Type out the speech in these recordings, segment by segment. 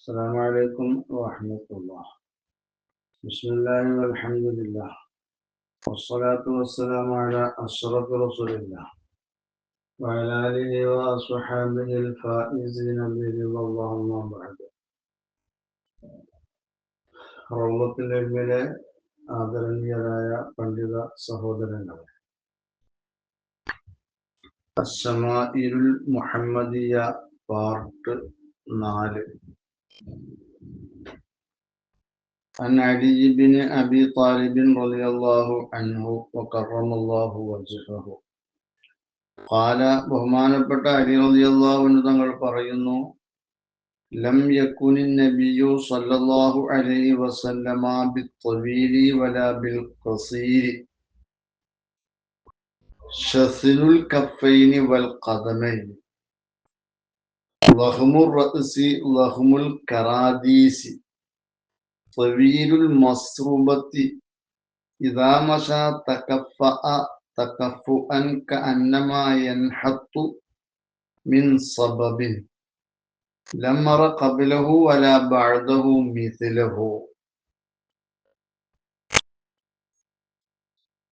السلام عليكم ورحمة الله. بسم الله والحمد لله والصلاة والسلام على أشرف رسول الله وعلى آله وأصحابه الفائزين برضا الله. أما بعد. റൗളത്തുൽ ഇൽമിലെ ആദരണീയരായ പണ്ഡിത സഹോദരങ്ങളെ, അശ്ശമാഇലുൽ മുഹമ്മദിയ പാർട്ട് 4. عن علي بن أبي طالب رضي الله عنه وكرم الله وجهه قال ബഹുമാനപ്പെട്ട അലി റളിയല്ലാഹു അൻഹു തങ്ങൾ പറയുന്നു, ലം യകുനി നബിയു സല്ലല്ലാഹു അലൈഹി വസല്ലമ ബിത്വീലി വലാ ബിൽ ഖസീരി ശസിലുൽ കഫൈനി വൽ ഖദമൈനി ലഹ്മുർ റഅസി ലഹ്മുൽ കറാദീസി ത്വീലുൽ മസ്റൂബത്തി ഇദാ മശാ തകഫുഅൻ കഅന്നമാ യൻഹത്തു മിൻ സബബിൻ ലം അറ ഖബ്ലഹു വലാ ബഅദഹു മിഥ്ലഹു.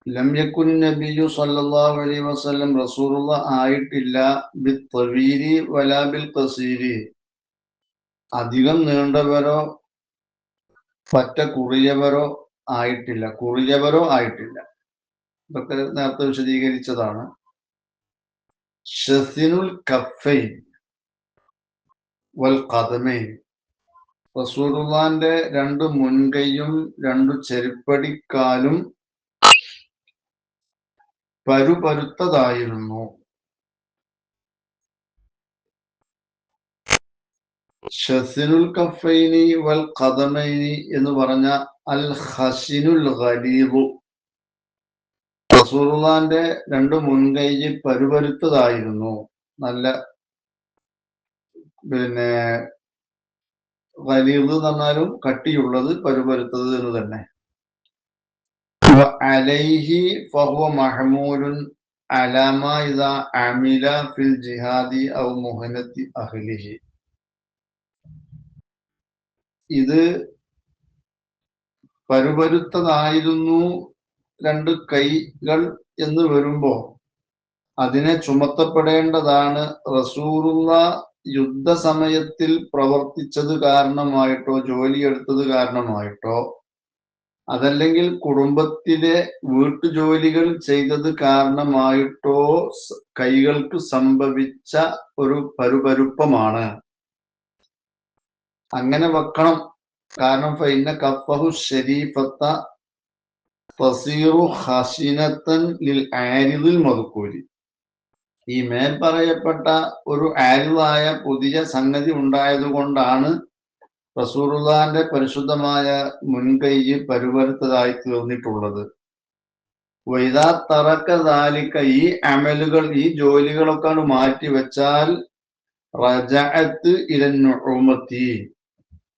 ലം യകുൻ നബിയു സല്ലല്ലാഹു അലൈഹി വസല്ലം റസൂലുള്ളാഹ് ആയിട്ടില്ല ബിത്വീലി വലാ ബിൽ ഖസീരി, അധികം നീണ്ടവരോ പറ്റ കുറിയവരോ ആയിട്ടില്ല. ഇതൊക്കെ നേരത്തെ വിശദീകരിച്ചതാണ്. ശസിനുൽ കഫൈൻ വൽ ഖദമൈൻ, റസൂലുള്ളാന്റെ 2 മുൻകൈയും 2 ചെരുപ്പടിക്കാലും പരുപരുത്തതായിരുന്നു. ശസിനുൽ കഫൈനി വൽ ഖദമൈനി എന്ന് പറഞ്ഞ അൽ ഖശിനുൽ ഖലീദു, റസൂലുള്ളാന്റെ 2 മുൻകൈ പരുപരുത്തതായിരുന്നു. നല്ല ഖലീദ് എന്ന് പറഞ്ഞാലും കട്ടിയുള്ളത്, പരുപരുത്തത് എന്ന് തന്നെ. അലൈഹി ഫഹുവ മഹ്മൂലുൻ അലാ മാ ഇദാ അമില ഫിൽ ജിഹാദി ഔ മുഹനത്തി അഹ്ലിഹി. ഇത് പരുപരുത്തതായിരുന്നു 2 കൈകൾ എന്ന് വരുമ്പോ അതിനെ ചുമത്തപ്പെടേണ്ടതാണ് റസൂലുള്ളാഹ് യുദ്ധസമയത്തിൽ പ്രവർത്തിച്ചത് കാരണമായിട്ടോ ജോലിയെടുത്തത് കാരണമായിട്ടോ അതല്ലെങ്കിൽ കുടുംബത്തിലെ വീട്ടുജോലികൾ ചെയ്തത് കാരണമായിട്ടോ കൈകൾക്ക് സംഭവിച്ച ഒരു പരുപരുപ്പമാണ്. അങ്ങനെ വെക്കണം. കാരണം ഫൈന കഫഹു ശരീഫത്ത തസീറു ഖശിനത്തൻ ലിൽ ആരിദിൽ മദ്കൂരി. ഈ മേൽ പറയപ്പെട്ട ഒരു ആരിദായ പുതിയ സംഗതി ഉണ്ടായതുകൊണ്ടാണ് റസൂലുള്ളാഹിന്റെ പരിശുദ്ധമായ മുൻകൈ പരുപരുത്തതായി തീർന്നിട്ടുള്ളത്. വൈദാ തറക ദാലിക, ഈ അമലുകൾ ഈ ജോലികളൊക്കെ മാറ്റി വെച്ചാൽ റജഅത്ത് ഇലൻ നുഉമത്തി,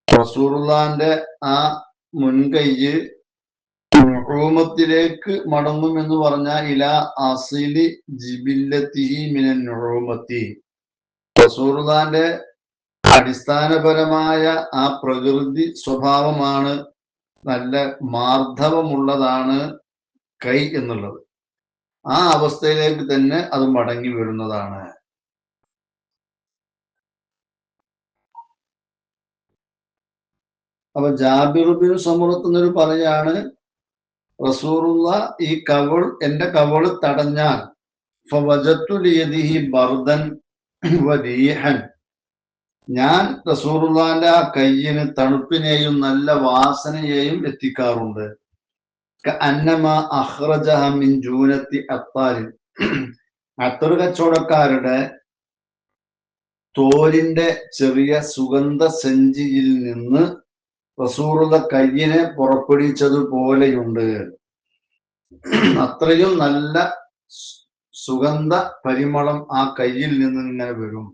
റസൂലുള്ളാഹിന്റെ ആ മുൻകൈ നുഉമത്തിലേക്ക് മടങ്ങും എന്ന് പറഞ്ഞാൽ ഇലാ അസിലി ജിബില്ലത്തിഹി മിനൻ നുഉമത്തി, റസൂലുള്ളാഹിന്റെ അടിസ്ഥാനപരമായ ആ പ്രകൃതി സ്വഭാവമാണ്, നല്ല മാർദ്ദവമുള്ളതാണ് കൈ എന്നുള്ളത്. ആ അവസ്ഥയിലേക്ക് തന്നെ അത് മടങ്ങി വരുന്നതാണ്. അപ്പൊ ജാബിർ ബിൻ സമുറത്ത് എന്നൊരു പറയാണ്, റസൂലുള്ളാഹ് ഈ എന്റെ കവള് തടഞ്ഞാൽ ഫവജത്തു ലിയദിഹി ബർദൻ വരീഹൻ, ഞാൻ റസൂലുള്ളാഹിന്റെ ആ കയ്യിന് തണുപ്പിനെയും നല്ല വാസനയെയും എത്തിക്കാറുണ്ട്. കഅന്നമാ അഖ്റജഹ മിൻ ജൂനത്തി അത്താരിൻ, അത്തർ കച്ചവടക്കാരുടെ തോലിന്റെ ചെറിയ സുഗന്ധ സഞ്ചിയിൽ നിന്ന് റസൂലുള്ള കയ്യിനെ പുറപ്പെടുവിച്ചതുപോലെയുണ്ട്. അത്രയും നല്ല സുഗന്ധ പരിമളം ആ കയ്യിൽ നിന്ന് ഇങ്ങനെ വരും.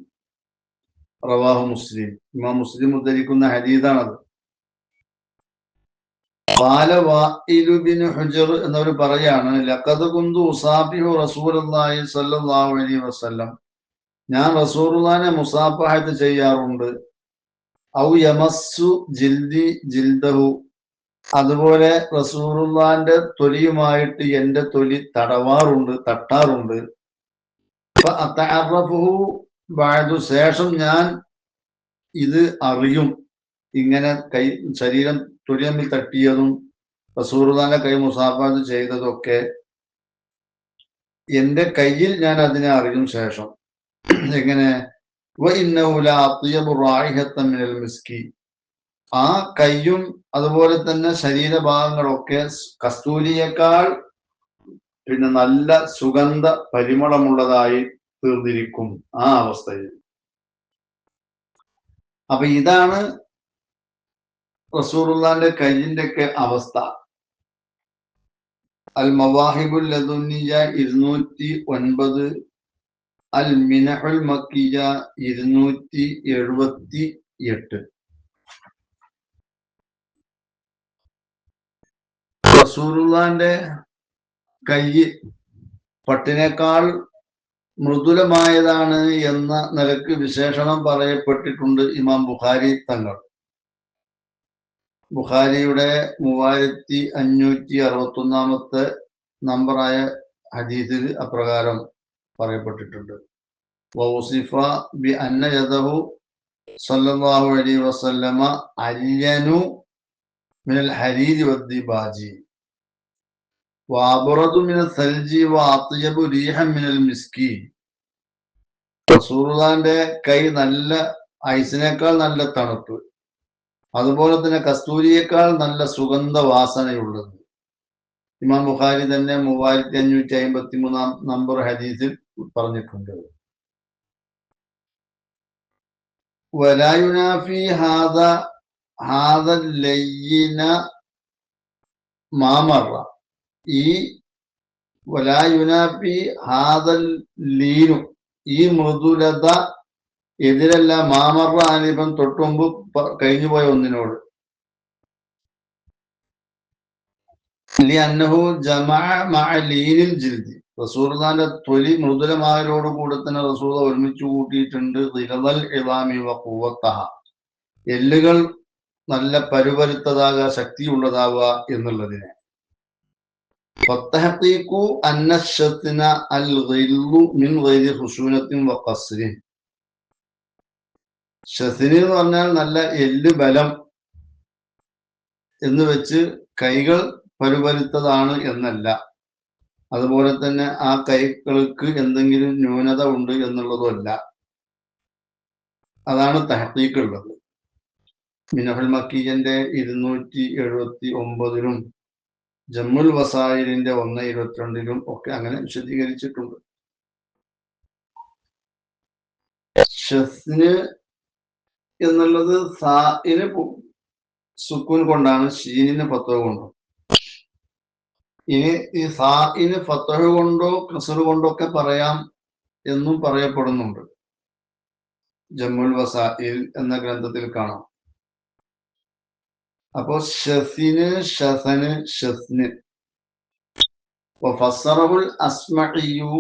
റവാഹു മുസ്ലിം, ഇമാം മുസ്ലിം ഉദ്ധരിക്കുന്ന ഹദീസാണത്. ഖാല വാഇലു ബിൻ ഹുജർ എന്നവർ പറയാണ്, ലഖദ് കുന്തു ഉസാബിഹു റസൂലുള്ളാഹി സ്വല്ലല്ലാഹു അലൈഹി വസല്ലം, ഞാൻ റസൂലുള്ളാഹിനെ മുസാഫഹത്ത് ചെയ്യാറുണ്ട്. ഔ യമസ്സു ജിൽദി ജിൽദഹു, അതുപോലെ റസൂലുള്ളാന്റെ തൊലിയുമായിട്ട് എന്റെ തൊലി തടവാറുണ്ട്, തട്ടാറുണ്ട്. ഫഅതഅറഫുഹു ബഅദു, ശേഷം ഞാൻ ഇത് അറിയും. ഇങ്ങനെ കൈ ശരീരം തൊലി തമ്മിൽ തട്ടിയതും റസൂലുള്ളാന്റെ കൈ മുസാഫഹത്ത് ചെയ്തതൊക്കെ എന്റെ കയ്യിൽ ഞാൻ അതിനെ അറിയും ശേഷം. എങ്ങനെ? വഇന്നഹു ലഅത്യബു റായിഹത്തൻ മിനൽ മിസ്കി, ആ കയ്യും അതുപോലെ തന്നെ ശരീരഭാഗങ്ങളൊക്കെ കസ്തൂരിയേക്കാൾ പിന്നെ നല്ല സുഗന്ധ പരിമളമുള്ളതായി തീർന്നിരിക്കും ആ അവസ്ഥയിൽ. അപ്പൊ ഇതാണ് റസൂലുള്ളാന്റെ കയ്യിന്റെ ഒക്കെ അവസ്ഥ. അൽ മവാഹിബുൽ ലദുന്നിയ 209, അൽ മിനഹുൽ മക്കിയ 278. റസൂലുള്ളാന്റെ കൈ പട്ടിനേക്കാൾ മൃദുലമായതാണ് എന്ന നിലക്ക് വിശേഷണം പറയപ്പെട്ടിട്ടുണ്ട് ഇമാം ബുഖാരി തങ്ങൾ. ബുഖാരിയുടെ 3561 നമ്പറായ ഹദീസിൽ അപ്രകാരം പറയപ്പെട്ടിട്ടുണ്ട്. വൗസിഫ ബി അന്ന യദഹു സല്ലല്ലാഹു അലൈഹി വസല്ലമ അല്യനു മിനൽ ഹരീരി വദ്ദിബാജി വഅബ്റദു മിനൽ സൽജി വഅത്യബു റീഹൻ മിനൽ മിസ്കി. റസൂലുള്ളാന്റെ കൈ നല്ല ഐസിനേക്കാൾ നല്ല തണുപ്പ്, അതുപോലെ തന്നെ കസ്തൂരിയേക്കാൾ നല്ല സുഗന്ധ വാസനയുള്ളത്. ഇമാം ബുഖാരി തന്നെ 3553 നമ്പർ ഹദീസിൽ പറഞ്ഞിട്ടുണ്ട്. വലാ യുനാഫി ഹാദ ലയ്യിന മാമറ, ഈ വലാ യുനാഫി ഹാദൽ ലീനു, ഈ മൃദുലത എതിരല്ല മാമറ ആലിബൻ, തൊട്ടുമുമ്പ് കഴിഞ്ഞുപോയ ഒന്നിനോട്. അന്നഹു ജമഅ മഅ ലീനിൽ ജിൽദി, റസൂലുള്ളാന്റെ തൊലി മൃദുലമായതോട് കൂടെ തന്നെ റസൂൽ ഒരുമിച്ച് കൂട്ടിയിട്ടുണ്ട്. ദിലൽ ഇളാമി വ ഖുവത്തഹ, എല്ലുകൾ നല്ല പരുപരുത്തതാകുക, ശക്തിയുള്ളതാവുക എന്നുള്ളതിനെ. ഫത്തഹഖീഖു അന്ന ശത്ന അൽ ഗില്ലു മിൻ ഗൈരി ഖുശൂനത്തിൻ വ ഖസ്രിൻ, ശത്നി എന്ന് പറഞ്ഞാൽ നല്ല എല്ല് ബലം എന്ന് വെച്ച് കൈകൾ പരുപരുത്തതാണ് എന്നല്ല, അതുപോലെ തന്നെ ആ കൈകൾക്ക് എന്തെങ്കിലും ന്യൂനത ഉണ്ട് എന്നുള്ളതുമല്ല. അതാണ് തഹ്ഖീഖ് ഉള്ളത്. മിനഹുൽ മക്കിയന്റെ 279 ജമ്മുൽ വസായിലിന്റെ 122 ഒക്കെ അങ്ങനെ വിശദീകരിച്ചിട്ടുണ്ട്. ഷസ്ന് എന്നുള്ളത് സാഇന് സുക്കൂൻ കൊണ്ടാണ്, ഷീനിന് ഫത്ഹ കൊണ്ടോ. ഇനി ഈ സാഇന് ഫത്ഹ കൊണ്ടോ കസ്ർ കൊണ്ടോ ഒക്കെ പറയാം എന്നും പറയപ്പെടുന്നുണ്ട്. ജമ്മുൽ വസായിൽ എന്ന ഗ്രന്ഥത്തിൽ കാണാം. അപ്പോ ഷസിന് ഷസന് ഷസ്ന്. വഫസ്സറഹുൽ അസ്മഇയു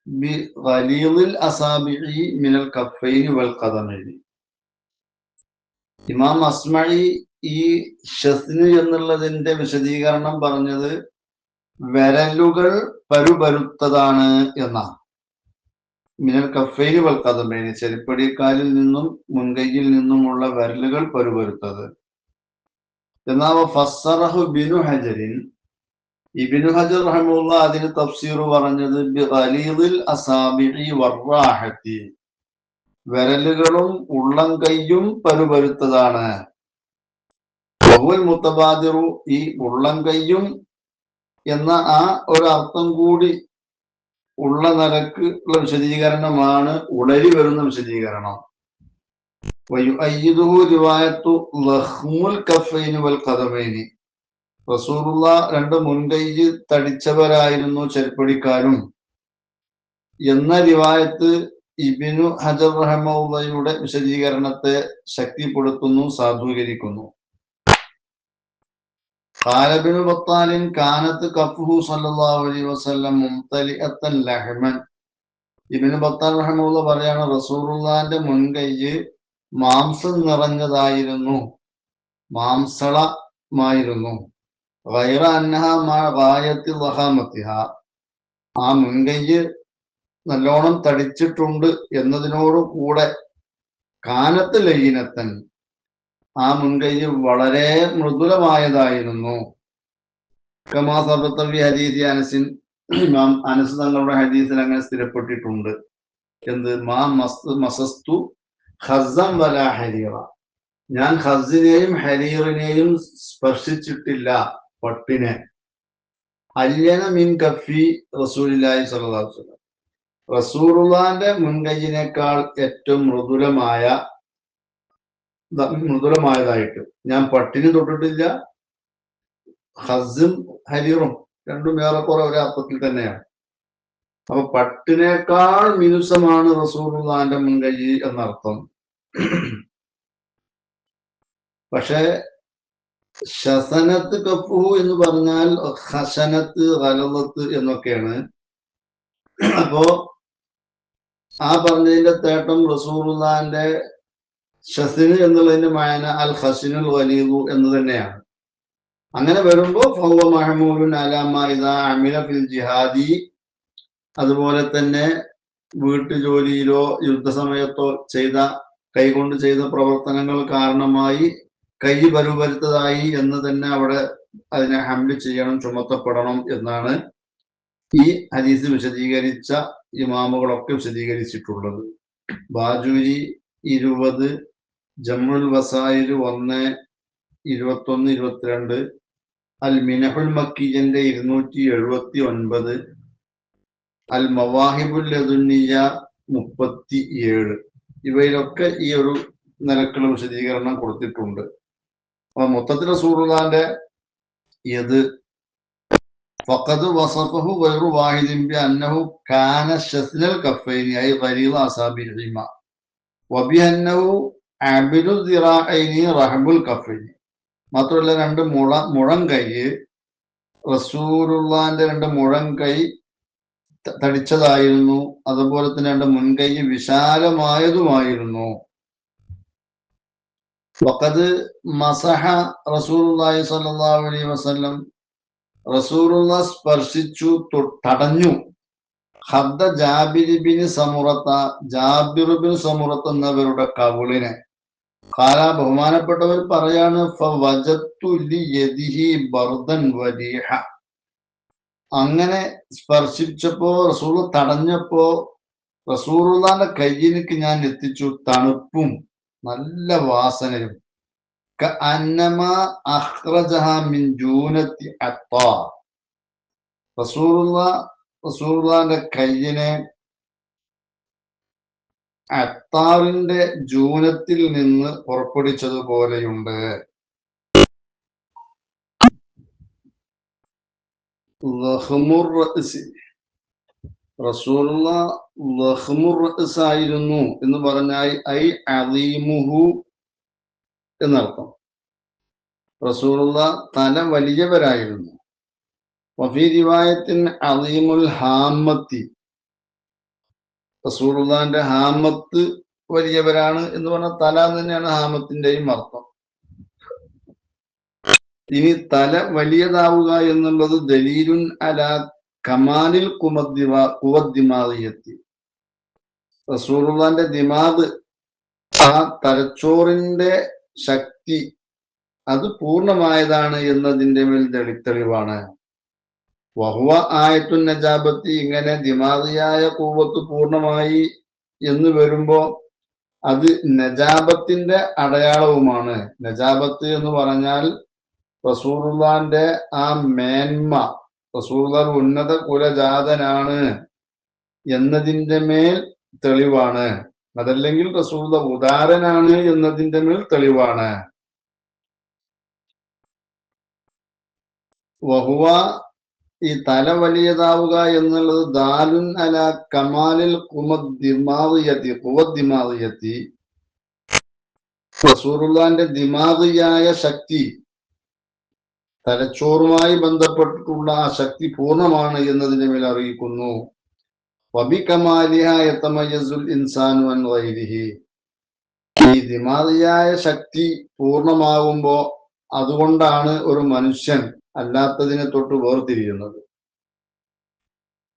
ബി ഗലീളിൽ അസാബിഇ മിനൽ കഫൈനി വൽ ഖദമൈനി. ഇമാം അസ്മഇ ഈ ഷസ്ന് എന്നുള്ളതിന്റെ വിശദീകരണം പറഞ്ഞത് വിരലുകൾ പരുപരുത്തതാണ് എന്നാണ്. മിനൽ കഫൈനി വൽ ഖദമൈനി, ചെരുപ്പടിക്കാലിൽ നിന്നും മുൻകൈയിൽ നിന്നുമുള്ള വിരലുകൾ പരുപരുത്തത്. എന്നാൽ ഫസ്സറഹു ഇബ്നു ഹജറിൻ, ഇബ്നു ഹജർ റഹിമഹുല്ലാഹ് അതിന് തഫ്സീർ പറഞ്ഞത് ബി ഗലീളിൽ അസാബിഇ വറാഹത്തി, വിരലുകളും ഉള്ളം കൈയും പരുപരുത്തതാണ്. വഹുൽ മുതബാദിറു, ഈ ഉള്ളം കൈയും എന്ന ആ ഒരു അർത്ഥം കൂടി ഉള്ള നിലക്ക് ഉള്ള വിശദീകരണമാണ് ഉടരി വരുന്ന വിശദീകരണം. വയുഅയ്യിദുഹു റിവായത്തു ലഖ്മുൽ കഫൈനി വൽ ഖദമൈനി, റസൂലുള്ളാഹ് രണ്ട് മുൻകൈ തടിച്ചവരായിരുന്നു ചെരുപ്പടിക്കാരും എന്ന റിവായത്ത് ഇബ്നു ഹജർ റഹിമഹുള്ളയുടെ വിശദീകരണത്തെ ശക്തിപ്പെടുത്തുന്നു, സാധൂകരിക്കുന്നു. ഖാല ഇബ്നു ബത്താലിൻ കാനത്ത് കഫ്ഹു സല്ലല്ലാഹു അലൈഹി വസല്ലം മുംതലിഅത്തൻ ലഹ്മൻ. ഇബ്നു ബത്താൽ റഹിമഹുള്ള പറയാണ്, റസൂലുള്ളാഹിന്റെ മുൻകൈ മാംസം നിറഞ്ഞതായിരുന്നു, മാംസളമായിരുന്നു. ഗൈറ അന്നഹ മാ ഗായത്തി വഹാമത്തിഹ, ആ മുൻകൈ നല്ലോണം തടിച്ചിട്ടുണ്ട് എന്നതിനോട് കൂടെ കാനത്ത് ലയ്യിനത്തൻ, ആ മുൻകൈ വളരെ മൃദുലമായതായിരുന്നു. കമാ സബത്തവി ഹദീസി അനസിൻ, ഇമാം അനസ് തങ്ങളുടെ ഹദീസിൽ അങ്ങനെ സ്ഥിരപ്പെട്ടിട്ടുണ്ട്. എന്ത്? മാ മസസ്തു ഖസ്സൻ വലാ ഹരീറ, ഞാൻ ഖസ്സിനെയും ഹരീറിനെയും സ്പർശിച്ചിട്ടില്ല, പട്ടിനെ. അല്യന മിൻ കഫി റസൂലുള്ളാഹി സ്വല്ലല്ലാഹു അലൈഹി വസല്ലം, റസൂലുള്ളാഹിന്റെ മുൻകൈയിനേക്കാൾ ഏറ്റവും മൃദുലമായതായിട്ട് ഞാൻ പട്ടിനെ തൊട്ടിട്ടില്ല. ഹസ്സും ഹരീറും രണ്ടും ഏറെക്കുറെ ഒരേ അർത്ഥത്തിൽ തന്നെയാണ്. അപ്പൊ പട്ടിനേക്കാൾ മിനുസമാണ് റസൂലുള്ളാഹിന്റെ മുൻകൈ എന്നർത്ഥം. പക്ഷെ ശസനത്ത് കഫുഹു എന്ന് പറഞ്ഞാൽ ഹസനത്ത് ഗലളത്ത് എന്നൊക്കെയാണ്. അപ്പോ ആ പറഞ്ഞതിന്റെ തേട്ടം റസൂലുള്ളാഹിന്റെ ഷസിന് എന്നുള്ളതിന്റെ മായന അൽ ഹസിനുൽ ഗലീദു എന്ന് തന്നെയാണ്. അങ്ങനെ വരുമ്പോ ഫഹുവ മഹ്മൂലുൻ അലാ മാ ഇദാ അമില ഫിൽ ജിഹാദി, അതുപോലെ തന്നെ വീട്ടുജോലിയിലോ യുദ്ധസമയത്തോ കൈകൊണ്ട് ചെയ്ത പ്രവർത്തനങ്ങൾ കാരണമായി കൈ പരുപരുത്തതായി എന്ന് തന്നെ അവിടെ അതിനെ ഹംല് ചെയ്യണം, ചുമത്തപ്പെടണം എന്നാണ് ഈ ഹദീസ് വിശദീകരിച്ച ഇമാമുകളൊക്കെ വിശദീകരിച്ചിട്ടുള്ളത്. ബാജൂരി 20, ജമുൽ വസായിൽ 1, 21, 22, അൽ മിനഹുൽ മക്കിയന്റെ 279, അൽ മവാഹിബുൽ ലദുന്നിയ 37, ഇവയിലൊക്കെ ഈ ഒരു നിലക്കുള്ള വിശദീകരണം കൊടുത്തിട്ടുണ്ട്. അപ്പൊ മൊത്തത്തിൽ റസൂലുള്ളാഹിന്റെ ഇത് ഫഖദ് വസഫഹു ഗൈറു വാഹിദിൻ ബിഅന്നഹു കാന ശസ്നൽ കഫൈനി ഐ ഗലീദ അസാബിഹിമ വബിഅന്നഹു അബിദു ദിറാഇനി റഹബുൽ കഫൈനി. മാത്രമല്ല രണ്ട് മുഴം കൈ, റസൂലുള്ളാഹിന്റെ രണ്ട് മുഴം കൈ തടിച്ചതായിരുന്നു, അതുപോലെ തന്നെ രണ്ട് മുൻകൈ വിശാലമായതുമായിരുന്നു. വഖദ് മസഹ റസൂലുള്ളാഹി സ്വല്ലല്ലാഹു അലൈഹി വസല്ലം, റസൂലുള്ളാഹി സ്പർശിച്ചു, തടഞ്ഞു. ഹദ്ദ ജാബിർ ബിൻ സമുറത്ത, ജാബിർ ബിൻ സമുറത്ത് എന്നവരുടെ കവിളിനെ. ഖാല, ബഹുമാനപ്പെട്ടവർ പറയാണ്, ഫവജത്തു ലിയദിഹി ബർദൻ വരീഹ, അങ്ങനെ സ്പർശിച്ചപ്പോ റസൂൽ തടഞ്ഞപ്പോ റസൂലുള്ളാഹിന്റെ കയ്യിലേക്ക് ഞാൻ എത്തിച്ചു തണുപ്പും നല്ല വാസനയും. കഅന്നമാ അഖ്റജഹ മിൻ ജൂനത്തി അത്താർ, റസൂലുള്ളാഹിന്റെ കയ്യിനെ അത്താറിന്റെ ജൂനത്തിൽ നിന്ന് പുറപ്പെടുവിച്ചതുപോലെയുണ്ട്. റസൂലുള്ളാഹി ആയിരുന്നു എന്ന് പറഞ്ഞാൽ ഐ അലീമുഹു എന്നർത്ഥം. റസൂലുള്ളാഹി തല വലിയവരായിരുന്നു. വഫീ റിവായത്തിൻ അലീമുൽ ഹാമത്തി, റസൂലുള്ളാഹിന്റെ ഹാമത്ത് വലിയവരാണ് എന്ന് പറഞ്ഞാൽ തല തന്നെയാണ് ഹാമത്തിന്റെയും അർത്ഥം. ഇനി തല വലിയതാവുക എന്നുള്ളത് ദലീലുൻ അലാ കമാലിൽ കുവദ്ദിമാദിയത്തി, റസൂലുള്ളാഹിന്റെ ദിമാഗ്, ആ തലച്ചോറിന്റെ ശക്തി അത് പൂർണ്ണമായതാണ് എന്നതിന്റെ മേൽ തെളിവാണ്. വഹുവ ആയത്തുൻ നജാബത്തി, ഇങ്ങനെ ദിമാഗിയായ കൂവത്ത് പൂർണ്ണമായി എന്ന് വരുമ്പോ അത് നജാബത്തിന്റെ അടയാളവുമാണ്. നജാബത്ത് എന്ന് പറഞ്ഞാൽ റസൂലുള്ളാഹിന്റെ ആ മേന്മ, റസൂലുള്ളാഹി ഉന്നത കുലജാതനാണ് എന്നതിന്റെ മേൽ തെളിവാണ്. അതല്ലെങ്കിൽ റസൂലുള്ളാഹി ഉദാരനാണ് എന്നതിന്റെ മേൽ തെളിവാണ്. വഹുവ, ഈ തല വലിയതാവുക എന്നുള്ളത് ദാലുൻ അല കമാലിൽ കുവദ്ദിമാദിയത്തി, റസൂലുള്ളാഹിന്റെ ദിമാഗിയായ ശക്തി, തലച്ചോറുമായി ബന്ധപ്പെട്ടിട്ടുള്ള ആ ശക്തി പൂർണ്ണമാണ് എന്നതിന്റെ മേൽ അറിയിക്കുന്നു. വബി കമാലിഹ യതമയ്യസുൽ ഇൻസാനു അൻ ഗൈരിഹി, ഈ ദിമാദിയായ ശക്തി പൂർണ്ണമാകുമ്പോ അതുകൊണ്ടാണ് ഒരു മനുഷ്യൻ അല്ലാത്തതിനെ തൊട്ട് വേർതിരിയുന്നത്.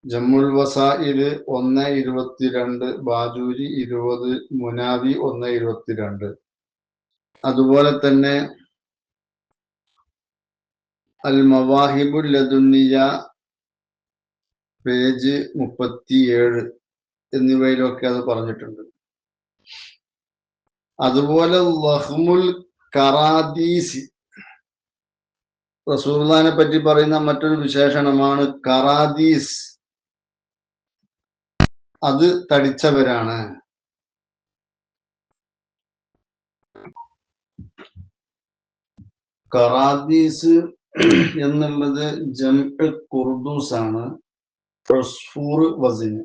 ജമ്മുൽ വസായില് 1:22, ബാജൂരി 20, മുനാവി 1:22. അതുപോലെ തന്നെ അൽ മവാഹിബുൽ ലദുന്നിയ പേജ് 37 എന്നിവയിലൊക്കെ അത് പറഞ്ഞിട്ടുണ്ട്. അതുപോലെ ലഹ്മുൽ കറാദീസ് റസൂലുള്ളാഹിനെ പറ്റി പറയുന്ന മറ്റൊരു വിശേഷണമാണ് കറാദീസ്. അത് തടിച്ചവരാണ്. കറാദീസ് എന്നുള്ളത് ജംഉ ഖുർദൂസ് ആണ്. ഉസ്ഫൂർ വസിന്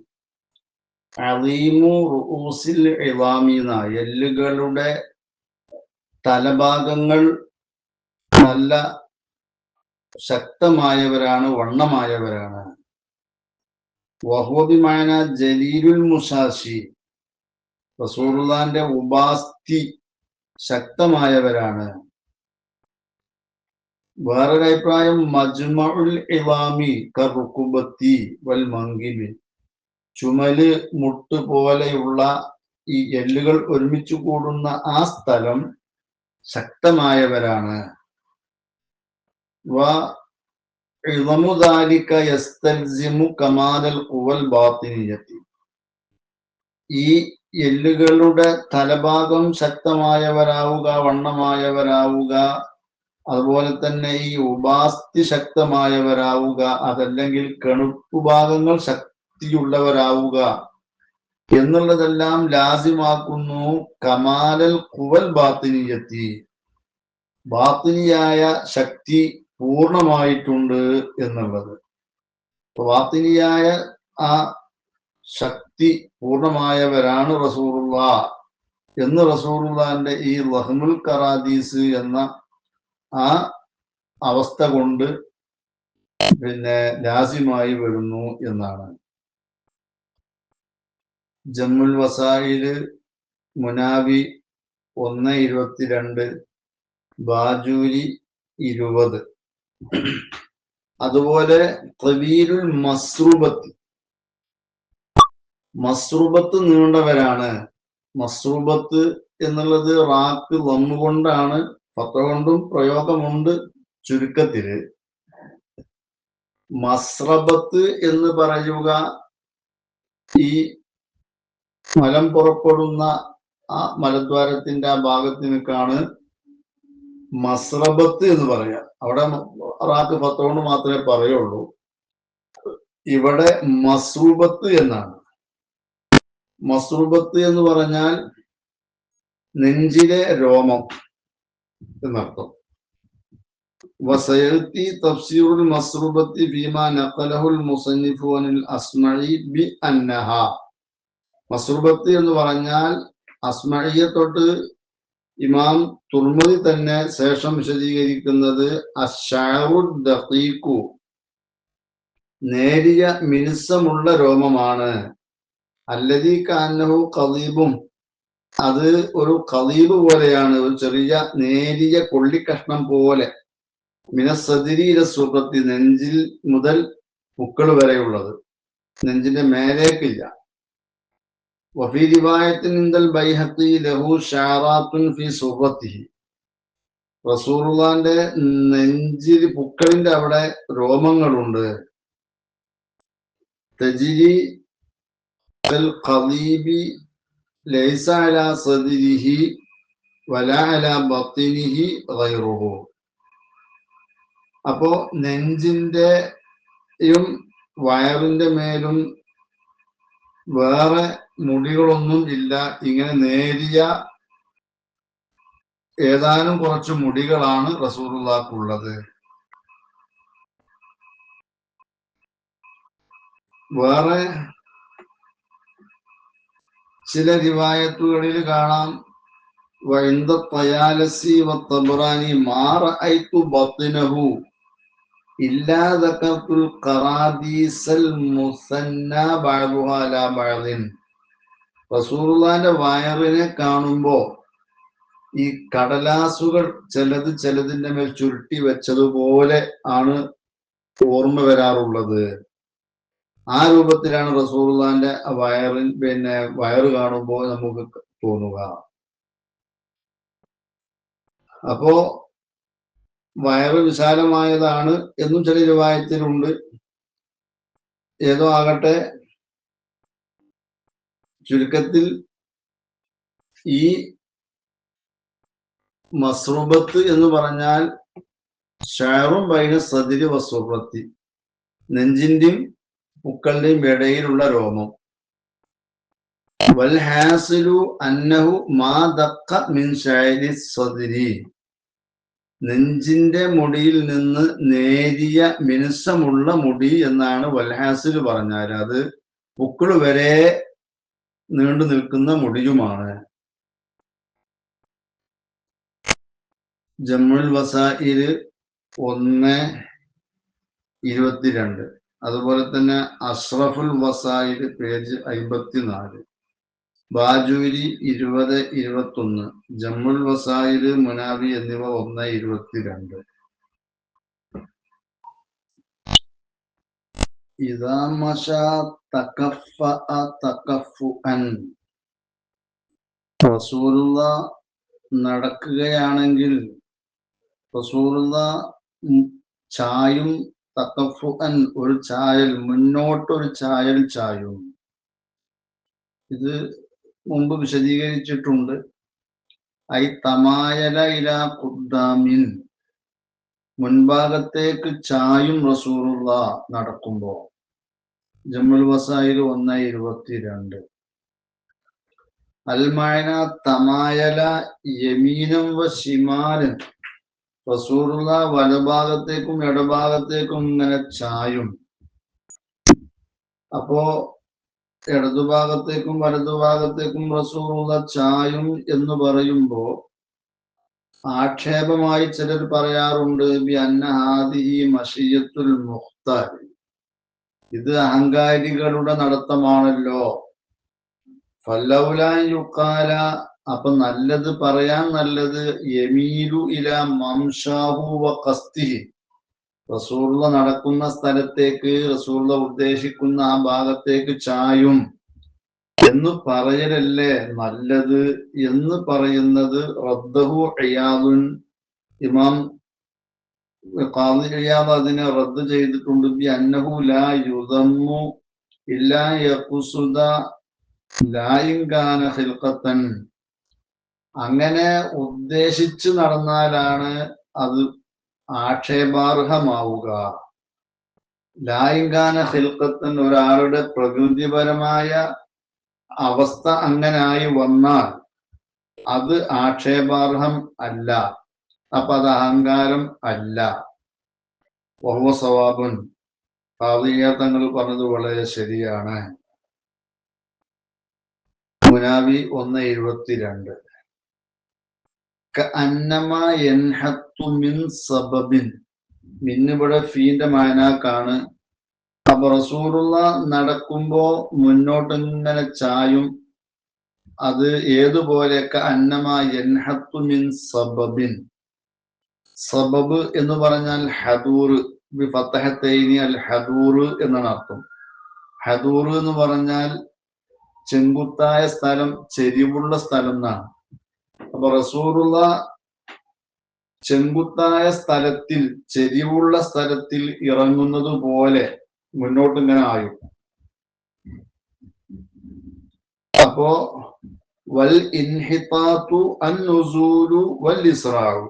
അലീമു റൂസിൽ ഇളാമീന, എല്ലുകളുടെ തലഭാഗങ്ങൾ നല്ല ശക്തമായവരാണ്, വണ്ണമായവരാണ്. വഹുബിമാന ജലീലുൽ മുസാശി, റസൂലുള്ളാഹിന്റെ ഉപാസ്തി ശക്തമായവരാണ്. വേറൊരു അഭിപ്രായം മജ്മഉൽ ഇളാമി കറുക്കുബത്തി വൽ മങ്കിബി, ചുമല് മുട്ട് പോലെയുള്ള ഈ എല്ലുകൾ ഒരുമിച്ച് കൂടുന്ന ആ സ്ഥലം ശക്തമായവരാണ്. ഈ എല്ലുകളുടെ തലഭാഗം ശക്തമായവരാവുക, വണ്ണമായവരാവുക, അതുപോലെ തന്നെ ഈ ഉപാസ്തി ശക്തമായവരാവുക, അതല്ലെങ്കിൽ കണുപ്പ് ഭാഗങ്ങൾ ശക്തിയുള്ളവരാവുക എന്നുള്ളതെല്ലാം ലാസിമാക്കുന്നു കമാലൽ ഖുവൽ ബാത്തിനിയത്തി, ബാത്തിനിയായ ശക്തി പൂർണ്ണമായിട്ടുണ്ട് എന്നുള്ളത്. ബാത്തിനിയായ ആ ശക്തി പൂർണ്ണമായവരാണ് റസൂലുള്ളാഹ് എന്ന് റസൂലുള്ളാഹിന്റെ ഈ ലഹ്മുൽ കറാദീസ് എന്ന ആ അവസ്ഥ കൊണ്ട് ലാസിമായി വരുന്നു എന്നാണ്. ജമ്മുൽ വസായില് മുനാവി 1:22, ബാജൂരി 20. അതുപോലെ തവീലുൽ മസ്റൂബത്ത്, മസ്റൂബത്ത് നീണ്ടവരാണ്. മസ്റൂബത്ത് എന്നുള്ളത് റാക്ക് വന്നു കൊണ്ടാണ്, ഫത്വ കൊണ്ടും പ്രയോഗമുണ്ട്. ചുരുക്കത്തില് മസ്റബത്ത് എന്ന് പറയുക ഈ മലം പുറപ്പെടുന്ന ആ മലദ്വാരത്തിന്റെ ആ ഭാഗത്തിനേക്കാണ് മസ്റബത്ത് എന്ന് പറയാം. അവിടെ റാക്ക് ഫത്വ കൊണ്ട് മാത്രമേ പറയുള്ളൂ. ഇവിടെ മസ്റൂബത്ത് എന്നാണ്. മസ്റൂബത്ത് എന്ന് പറഞ്ഞാൽ നെഞ്ചിലെ രോമം എന്നർത്ഥം. വസയത്തി തഫ്സീറുൽ മസ്റൂബത്തി ഫീമാ നഖലഹുൽ മുസന്നിഫു അനിൽ അസ്മഈ ബി അന്നഹ, മസ്റൂബത്ത് എന്ന് പറഞ്ഞാൽ അസ്മഈയെ തൊട്ട് ഇമാം തുർമുദി തന്നെ ശേഷം വിശദീകരിക്കുന്നത് അശ്ശഅറു ദഖീഖു, നേരിയ മിനുസമുള്ള രോമമാണ്. അല്ലദീ കഅന്നഹു ഖളീബും, അത് ഒരു ഖളീബ് പോലെയാണ്, ഒരു ചെറിയ നേരിയ കൊള്ളിക്കഷ്ണം പോലെ. മിനസ്സദിരി ഇല സുഖത്തി, നെഞ്ചിൽ മുതൽ പുക്കൾ വരെയുള്ളത്, നെഞ്ചിന്റെ മേലേക്കില്ല. വഫീ റിവായത്തിൻ ഇൻദൽ ബൈഹഖി ലഹു ശഅറാത്തുൻ ഫീ സുറത്തിഹി, റസൂലുള്ളാഹിന്റെ നെഞ്ചിൽ പുക്കളിന്റെ അവിടെ രോമങ്ങളുണ്ട്. തജ്രി അൽ ഖളീബി ലൈസ അലാ സദ്രിഹി വലാ അലാ ബത്നിഹി ഗൈറുഹു. അപ്പോ നെഞ്ചിന്റെയും വയറിന്റെ മേലും വേറെ മുടികളൊന്നും ഇല്ല. ഇങ്ങനെ നേരിയ ഏതാനും കുറച്ച് മുടികളാണ് റസൂലുള്ളാഹിക്കുള്ളത്. വേറെ ചില റിവായത്തുകളിൽ കാണാം വഇൻദ തയാലസി വത്തബറാനി മാ റഅയ്തു ബത്നഹു ഇല്ലാ ദകർതുൽ ഖറാദീസൽ മുസന്ന ബഅദുഹാ ലാ ബഅദിൻ. റസൂലുള്ളാഹിന്റെ വയറിനെ കാണുമ്പോ ഈ കടലാസുകൾ ചിലതിന്റെ മേൽ ചുരുട്ടി വെച്ചതുപോലെ ആണ് ഓർമ്മ വരാറുള്ളത്. ആ രൂപത്തിലാണ് റസൂലുള്ളാഹിന്റെ വയറ് കാണുമ്പോൾ നമുക്ക് തോന്നുക. അപ്പോ വയറ് വിശാലമായതാണ് എന്നും ചില റിവായത്തിലുണ്ട്. ഏതോ ആകട്ടെ, ചുരുക്കത്തിൽ ഈ മസ്റുബത്ത് എന്ന് പറഞ്ഞാൽ ഷഅറും ബൈന സദ്രി വസുറത്തി, നെഞ്ചിന്റെയും പുക്കളുടെയും ഇടയിലുള്ള രോമം. വൽ ഹാസിലു അന്നഹു മാ ദഖ മിൻ ശഅരി സദ്രി, നെഞ്ചിന്റെ മുടിയിൽ നിന്ന് നേരിയ മിനുസമുള്ള മുടി എന്നാണ് വൽഹാസിൽ പറഞ്ഞാൽ അത് പുക്കിൾ വരെ നീണ്ടു നിൽക്കുന്ന മുടിയുമാണ്. ജമുൽ വസായിൽ 1:22, അതുപോലെ തന്നെ അഷ്റഫുൽ വസായിൽ പേജ് 54, ബാജൂരി 20-21, ജമുൽ വസായിൽ മുനാവി എന്നിവ 1:22. ഇദാ മശാ തകഫഅ തകഫുഅൻ, റസൂലുള്ളാഹ് നടക്കുകയാണെങ്കിൽ റസൂലുള്ളാഹ് ചായും, തകഫുഅൻ ഒരു ചായൽ, മുന്നോട്ടൊരു ചായൽ ചായും. ഇത് മുമ്പ് വിശദീകരിച്ചിട്ടുണ്ട്. ഐ തമായല ഇലാ ഖുദ്ദാമിൻ, മുൻഭാഗത്തേക്ക് ചായും റസൂലുള്ളാഹ് നടക്കുമ്പോ. ജമുൽ വസായിൽ 1:22. അൽമഅന തമായല യമീനം വ ശിമാലൻ, റസൂലുള്ളാഹ് വലഭാഗത്തേക്കും ഇടഭാഗത്തേക്കും ഇങ്ങനെ ചായും. അപ്പോ ഇടതുഭാഗത്തേക്കും വലതുഭാഗത്തേക്കും റസൂലുള്ളാഹ് ചായും എന്ന് പറയുമ്പോ ആക്ഷേപമായി ചിലർ പറയാറുണ്ട്, ബി അന്ന ഹാദിഹി മശിയത്തുൽ മുഖ്താർ, ഇത് അഹങ്കാരികളുടെ നടത്തമാണല്ലോ. ഫല്ലൗലാ യുഖാല, അപ്പൊ നല്ലത് പറയാൻ നല്ലത് യമീലു ഇലാ മംശാഹു വ ഖസ്തിഹി, റസൂലുള്ളാഹ് നടക്കുന്ന സ്ഥലത്തേക്ക്, റസൂലുള്ളാഹ് ഉദ്ദേശിക്കുന്ന ആ ഭാഗത്തേക്ക് ചായും എന്ന് പറയലല്ലേ നല്ലത് എന്ന് പറയുന്നത്. റദ്ദഹു ഇയാദുൻ, ഇമാം ഖാദി ഇയാദ് അതിനെ റദ്ദ് ചെയ്തിട്ടുണ്ട്. ബി അന്നഹു ലാ യുദമ്മു ഇല്ലാ യഖ്സുദ ലാ ഇൻ കാന ഖിൽഖത്തൻ, അങ്ങനെ ഉദ്ദേശിച്ചു നടന്നാലാണ് അത് ആക്ഷേപാർഹമാവുക. ലാ ഇൻ കാന ഖിൽഖത്തൻ, ഒരാളുടെ പ്രകൃതിപരമായ അവസ്ഥ അങ്ങനായി വന്നാൽ അത് ആക്ഷേപാർഹം അല്ല, അപ്പൊ അത് അഹങ്കാരം അല്ല. വഹുവ സവാബുൻ, ഖാദിയ തങ്ങൾ പറഞ്ഞത് വളരെ ശരിയാണ്. മുനാവി 1:22. കഅന്നമാ യൻഹത്തു മിൻ സബബിൻ, മിന്നിവിടെ ഫീന്റെ മാനാക്കാണ്. അപ്പൊ റസൂലുള്ളാഹ് നടക്കുമ്പോ മുന്നോട്ട് ഇങ്ങനെ ചായും. അത് ഏതുപോലെ? കഅന്നമാ യൻഹത്തു മിൻ സബബിൻ, സബബ് എന്ന് പറഞ്ഞാൽ ഹദൂർ, ബി ഫതഹത്തൈനി അൽ ഹദൂർ എന്നാണ് അർത്ഥം. ഹദൂർ എന്ന് പറഞ്ഞാൽ ചെങ്കുത്തായ സ്ഥലം, ചെരിവുള്ള സ്ഥലം എന്നാണ്. അപ്പൊ റസൂലുള്ളാഹ് ചെങ്കുത്തായ സ്ഥലത്തിൽ, ചെരിവുള്ള സ്ഥലത്തിൽ ഇറങ്ങുന്നത് പോലെ മുന്നോട്ട് ഇങ്ങനെ ആയും. അപ്പോ വൽ ഇൻഹിതാതു അൻ നുസൂലു വൽ ഇസ്റാഉ,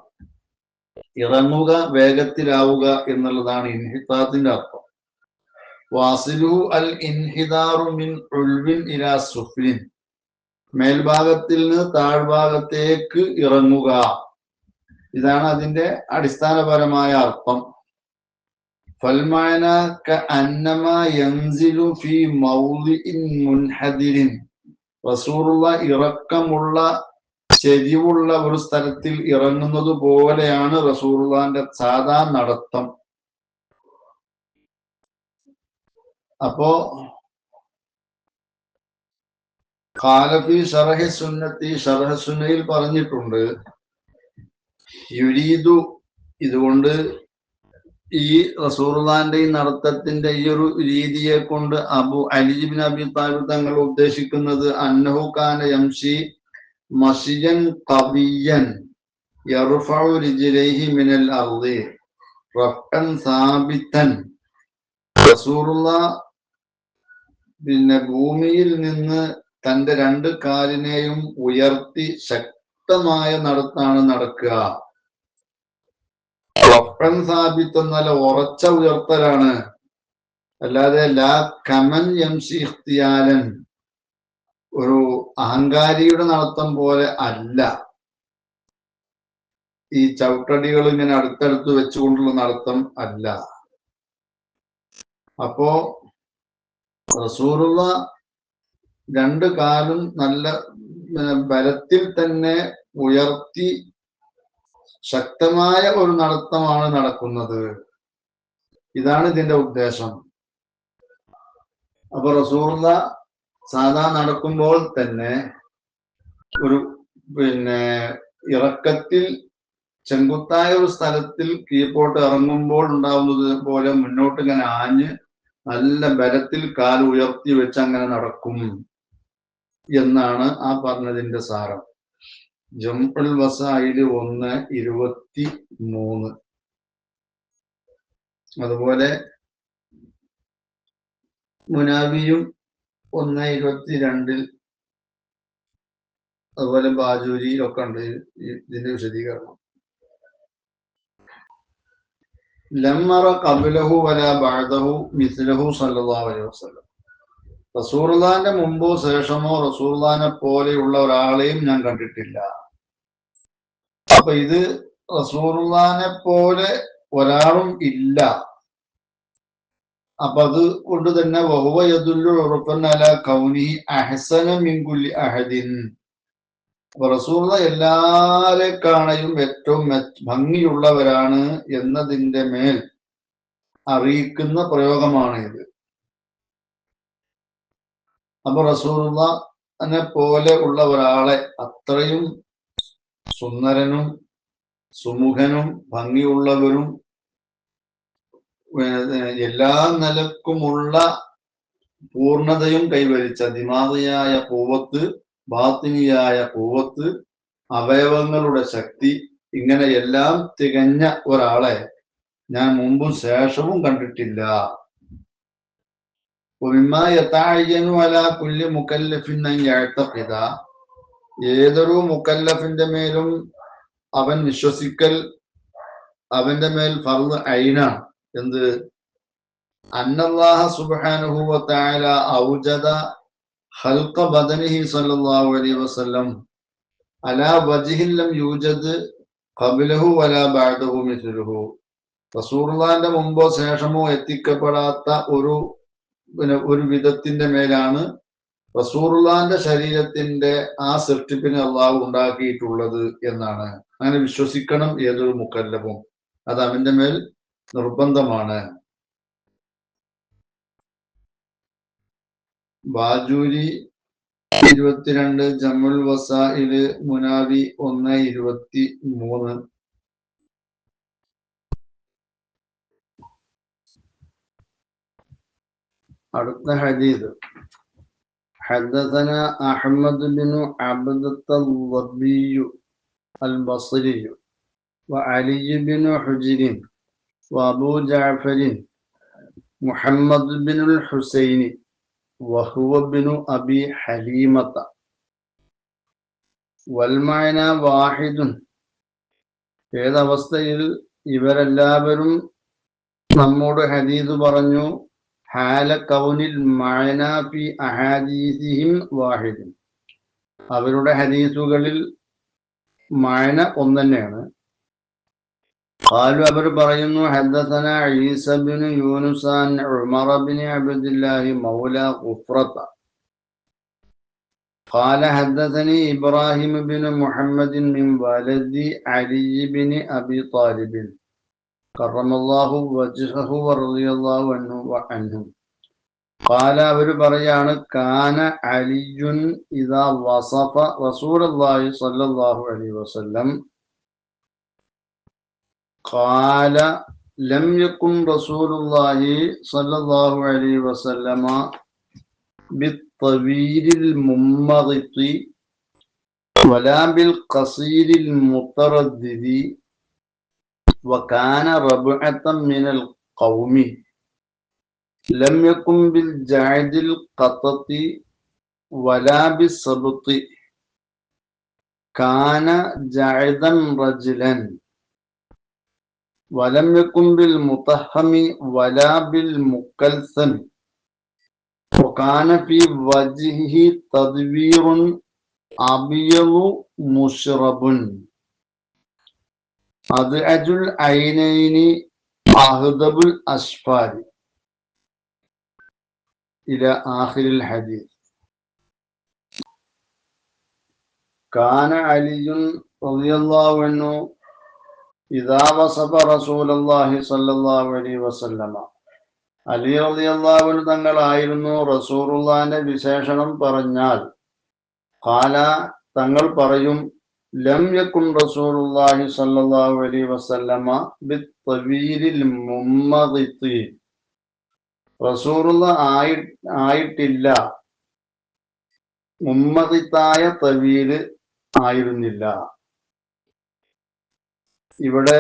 ഇറങ്ങുക, വേഗത്തിലാവുക എന്നുള്ളതാണ് ഇൻഹിതാത്തിന്റെ അർത്ഥം. വാസിലു അൽ ഇൻഹിദാറു മിൻ ഉൽവിൻ ഇലാ സുഫ്ലിൻ, മേൽഭാഗത്തിൽ നിന്ന് താഴ്ഭാഗത്തേക്ക് ഇറങ്ങുക, ഇതാണ് അതിന്റെ അടിസ്ഥാനപരമായ അർത്ഥം. ഫൽമാന കഅന്നമാ യൻസിലു ഫീ മൗദിഇൻ മുൻഹദിരിൻ, റസൂലുള്ളാഹ് ഇറക്കമുള്ള, ചെരിവുള്ള ഒരു സ്ഥലത്തിൽ ഇറങ്ങുന്നത് പോലെയാണ് റസൂലുള്ളാഹിന്റെ സാധാ നടത്തം. അപ്പോ ഖാലഫി ഷറഹി സുന്നത്തി, ഷറഹ് സുന്നയിൽ പറഞ്ഞിട്ടുണ്ട്, യുരീദു ഇതുകൊണ്ട് ഈ റസൂലുള്ളാഹിന്റെ ഈ നടത്തത്തിന്റെ ഈ ഒരു രീതിയെ കൊണ്ട് അബു അലി ഇബ്നു അബി താലിബ് തങ്ങൾ ഉദ്ദേശിക്കുന്നത് അന്നഹു കാന യംശി മശിയൻ ഖവിയൻ യർഫഉ റിജ്ലൈഹി മിനൽ അർളി റഫ്അൻ സാബിതൻ. റസൂലുള്ളാഹ് പിന്നെ ഭൂമിയിൽ നിന്ന് തന്റെ രണ്ട് കാലിനെയും ഉയർത്തി ശക്തമായ നടത്താണ് നടക്കുക. റഫ്അൻ സാബിത്ത് എന്നല്ല, ഉറച്ച ഉയർത്തലാണ്, അല്ലാതെ ലാ കമൻ യംശി ഇഖ്തിയാലൻ, ഒരു അഹങ്കാരിയുടെ നടത്തം പോലെ അല്ല. ഈ ചവിട്ടടികൾ ഇങ്ങനെ അടുത്തടുത്ത് വെച്ചുകൊണ്ടുള്ള നടത്തം അല്ല. അപ്പോ റസൂലുള്ളാഹ് രണ്ട് കാലും നല്ല ബലത്തിൽ തന്നെ ഉയർത്തി ശക്തമായ ഒരു നടത്തമാണ് നടക്കുന്നത്. ഇതാണ് ഇതിന്റെ ഉദ്ദേശം. അപ്പൊ റസൂലുള്ളാഹ് സാധാ നടക്കുമ്പോൾ തന്നെ ഒരു ഇറക്കത്തിൽ ചെങ്കുത്തായ ഒരു സ്ഥലത്തിൽ കീഴ്പോട്ട് ഇറങ്ങുമ്പോൾ ഉണ്ടാവുന്നത് പോലെ മുന്നോട്ട് ഇങ്ങനെ ആഞ്ഞ് നല്ല ബലത്തിൽ കാൽ ഉയർത്തി വെച്ച് അങ്ങനെ നടക്കും എന്നാണ് ആ പറഞ്ഞതിന്റെ സാരം. ജംഉൽ വസായില് 1:23. അതുപോലെ മുനാബിയും 1:22. അതുപോലെ ബാജൂരിയിലൊക്കെ ഉണ്ട് ഇതിന്റെ വിശദീകരണം. ലമ്മറ ഖബ്ലഹു വലാ ബഅദഹു മിസ്ലഹു സല്ലല്ലാഹു അലൈഹി വസല്ലം. റസൂലുള്ളാഹിന്റെ മുമ്പോ ശേഷമോ റസൂലുള്ളാഹിനെ പോലെയുള്ള ഒരാളെയും ഞാൻ കണ്ടിട്ടില്ല. അപ്പൊ ഇത് റസൂലുള്ളാഹിനെ പോലെ ഒരാളും ഇല്ല. അപ്പൊ അത് കൊണ്ട് തന്നെ വഹുവ യദുല്ലു ഉറഫൻ അലാ കൗനിഹി അഹ്സന മിൻ കുല്ലി അഹദിൻ. അപ്പൊ റസൂലുള്ളാഹി എല്ലാരെക്കാണെയും ഏറ്റവും ഭംഗിയുള്ളവരാണ് എന്നതിന്റെ മേൽ അറിയിക്കുന്ന പ്രയോഗമാണ് ഇത്. അപ്പൊ റസൂലുള്ളാഹിനെ പോലെ ഉള്ള ഒരാളെ, അത്രയും സുന്ദരനും സുമുഖനും ഭംഗിയുള്ളവരും എല്ലാ നിലക്കുമുള്ള പൂർണതയും കൈവരിച്ച ദിമാഗിയായ ഖുവ്വത്ത്, ബാത്തിനിയായ ഖുവ്വത്ത്, അവയവങ്ങളുടെ ശക്തി, ഇങ്ങനെ എല്ലാം തികഞ്ഞ ഒരാളെ ഞാൻ മുമ്പും ശേഷവും കണ്ടിട്ടില്ല. ഏതൊരു മുക്കല്ലഫിന്റെ മേലും അവൻ വിശ്വസിക്കൽ, അവന്റെ മേൽ ഫർള് ഐനാണ്. എന്ത്? അന്നല്ലാഹ സുബ്ഹാനഹു വ തആല ഔജദ ഖൽഖ ബദനിഹി സ്വല്ലല്ലാഹു അലൈഹി വസല്ലം അലാ വജ്ഹിൻ ലം യൂജദ് ഖബ്ലഹു വലാ ബഅദഹു മിസ്ലുഹു. റസൂലുള്ളാഹിന്റെ മുമ്പോ ശേഷമോ എത്തിക്കപ്പെടാത്ത ഒരു വിധത്തിന്റെ മേലാണ് റസൂലുള്ളാഹിന്റെ ശരീരത്തിന്റെ ആ സൃഷ്ടിപ്പിനെ അള്ളാഹു ഉണ്ടാക്കിയിട്ടുള്ളത് എന്നാണ്. അങ്ങനെ വിശ്വസിക്കണം ഏതൊരു മുക്കല്ലഫും. അത് അവന്റെ മേൽ നിർബന്ധമാണ്. ബാജൂരി 22, ജമുൽ വസായില് മുനാവി 1:23. അടുത്ത ഹദീസ്. حدثنا أحمد بن عبدة الضبي البصري وعلي بن حجر وأبو جعفر محمد بن الحسين وهو بن أبي حليمة والمعنى واحد. ഏതവസ്ഥയിൽ ഇവരെല്ലാവരും നമ്മോട് ഹദീസ് പറഞ്ഞു? ഹാല കൗനിൽ മഅന ഫി അഹാദീസിഹിം വാഹിദ്. അവരുടെ ഹദീസുകളിൽ മഅന ഒന്നെന്നെയാണ്. ഖാലു, അവർ പറയുന്നു, ഹദ്ദസന ഈസ ബിൻ യൂനുസ് അൻ ഉമർ ബിൻ അബ്ദുല്ലാഹി മൗല ഖുഫ്റത ഖാല ഹദ്ദസനി ഇബ്രാഹിം ബിൻ മുഹമ്മദ് മിൻ വലദി അലി ബിൻ അബി താലിബ് കറമല്ലാഹു വജ്ഹഹു വറളിയല്ലാഹു അൻഹു. ഖാല, അവർ പറയാണ്, കാന അലിയുൻ ഇദാ വസഫ റസൂലുള്ളാഹി സ്വല്ലല്ലാഹു അലൈഹി വസല്ലം. ഖാല ലം യകുൻ റസൂലുള്ളാഹി സ്വല്ലല്ലാഹു അലൈഹി വസല്ലമ ബിത്തവീരിൽ മുമ്മഗിത്തി വലാ ബിൽ ഖസീരിൽ മുതറദ്ദിദി വകാന റബ്അതൻ മിനൽ ഖൗമി ലം യകുൻ ബിൽ ജഅദിൽ ഖതത്തി വലാ ബിസ്സബ്തി കാന ജഅദൻ റജുലൻ വലം യകുൻ ബിൽ മുതഹമി വലാ ബിൽ മുകൽസം വകാന ഫി വജ്ഹിഹി തദ്വീറുൻ അബിയളു മുശ്റബുൻ അദ്അജുൽ ഐനൈനി അഹ്ദബുൽ അസ്ഫാരി ഇല ആഖിരിൽ ഹദീസ്. കാന അലിയുൻ റളിയല്ലാഹു അൻഹു ഇദാ വസഫ റസൂലുള്ളാഹി സ്വല്ലല്ലാഹു അലൈഹി വസല്ലമ, അലി റളിയല്ലാഹു അൻഹു തങ്ങളായിരുന്നു റസൂലുള്ളാഹിന്റെ വിശേഷണം പറഞ്ഞാൽ ഖാല തങ്ങൾ പറയും ലം യകുൻ റസൂലുള്ളാഹി സ്വല്ലല്ലാഹു അലൈഹി വസല്ലമ ബിത്തവീരിൽ മുമ്മഗിത്തി, റസൂലുള്ള ആയിട്ടില്ല, മുമ്മഗിത്തായ തവീല് ആയിരുന്നില്ല. ഇവിടെ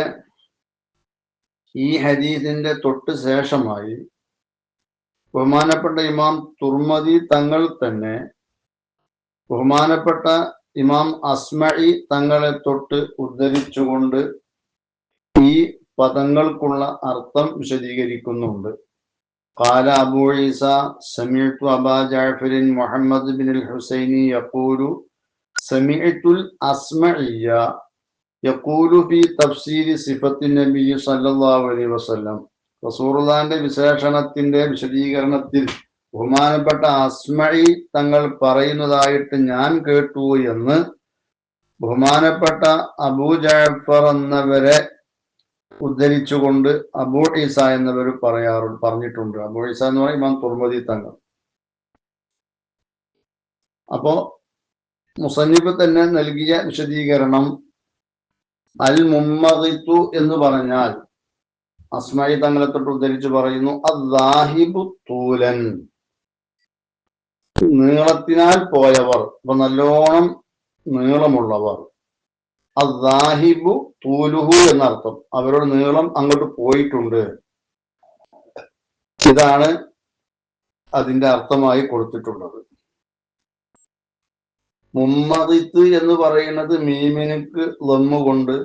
ഈ ഹദീസിന്റെ തൊട്ട് ശേഷമായി ബഹുമാനപ്പെട്ട ഇമാം തുർമദി തങ്ങൾ തന്നെ ബഹുമാനപ്പെട്ട ഇമാം അസ്മഇ തങ്ങളെ തൊട്ട് ഉദ്ധരിച്ചുകൊണ്ട് ഈ പദങ്ങൾക്കുള്ള അർത്ഥം വിശദീകരിക്കുന്നുണ്ട്. ഖാല അബൂ ഈസ സമിഅ്തു അബാ ജഅഫറിൻ മുഹമ്മദ് ബിൻ ഹുസൈനി യഖൂലു സമിഅ്തുൽ അസ്മഇയ്യ യഖൂലു ഫി തഫ്സീരി സിഫത്തിൻ നബി സല്ലല്ലാഹു അലൈഹി വസല്ലം, റസൂലുള്ളാഹിന്റെ വിശേഷണത്തിന്റെ വിശദീകരണത്തിൽ ബഹുമാനപ്പെട്ട അസ്മഇ തങ്ങൾ പറയുന്നതായിട്ട് ഞാൻ കേട്ടു എന്ന് ബഹുമാനപ്പെട്ട അബൂ ജഅഫർ എന്നവരെ ഉദ്ധരിച്ചുകൊണ്ട് അബൂ ഈസ എന്നവർ പറഞ്ഞിട്ടുണ്ട്. അബൂ ഈസ എന്ന് പറയുന്ന ഇമാം തുർമദി തങ്ങൾ. അപ്പോ മുസന്നിഫ് തന്നെ നൽകിയ വിശദീകരണം അൽ മുമ്മഗിത്തു എന്ന് പറഞ്ഞാൽ അസ്മഇ തങ്ങളെ തൊട്ട് ഉദ്ധരിച്ച് പറയുന്നു അദ്ദാഹിബു തൂലൻ, നീളത്തിനാൽ പോയവർ, അപ്പൊ നല്ലോണം നീളമുള്ളവർ. അദ്ദാഹിബു തൂലുഹു എന്നർത്ഥം, അവരുടെ നീളം അങ്ങോട്ട് പോയിട്ടുണ്ട്. ഇതാണ് അതിന്റെ അർത്ഥമായി കൊടുത്തിട്ടുള്ളത്. മുമ്മഗിത്ത് എന്ന് പറയുന്നത് മീമിനുക്ക് ലമ്മ് കൊണ്ട്,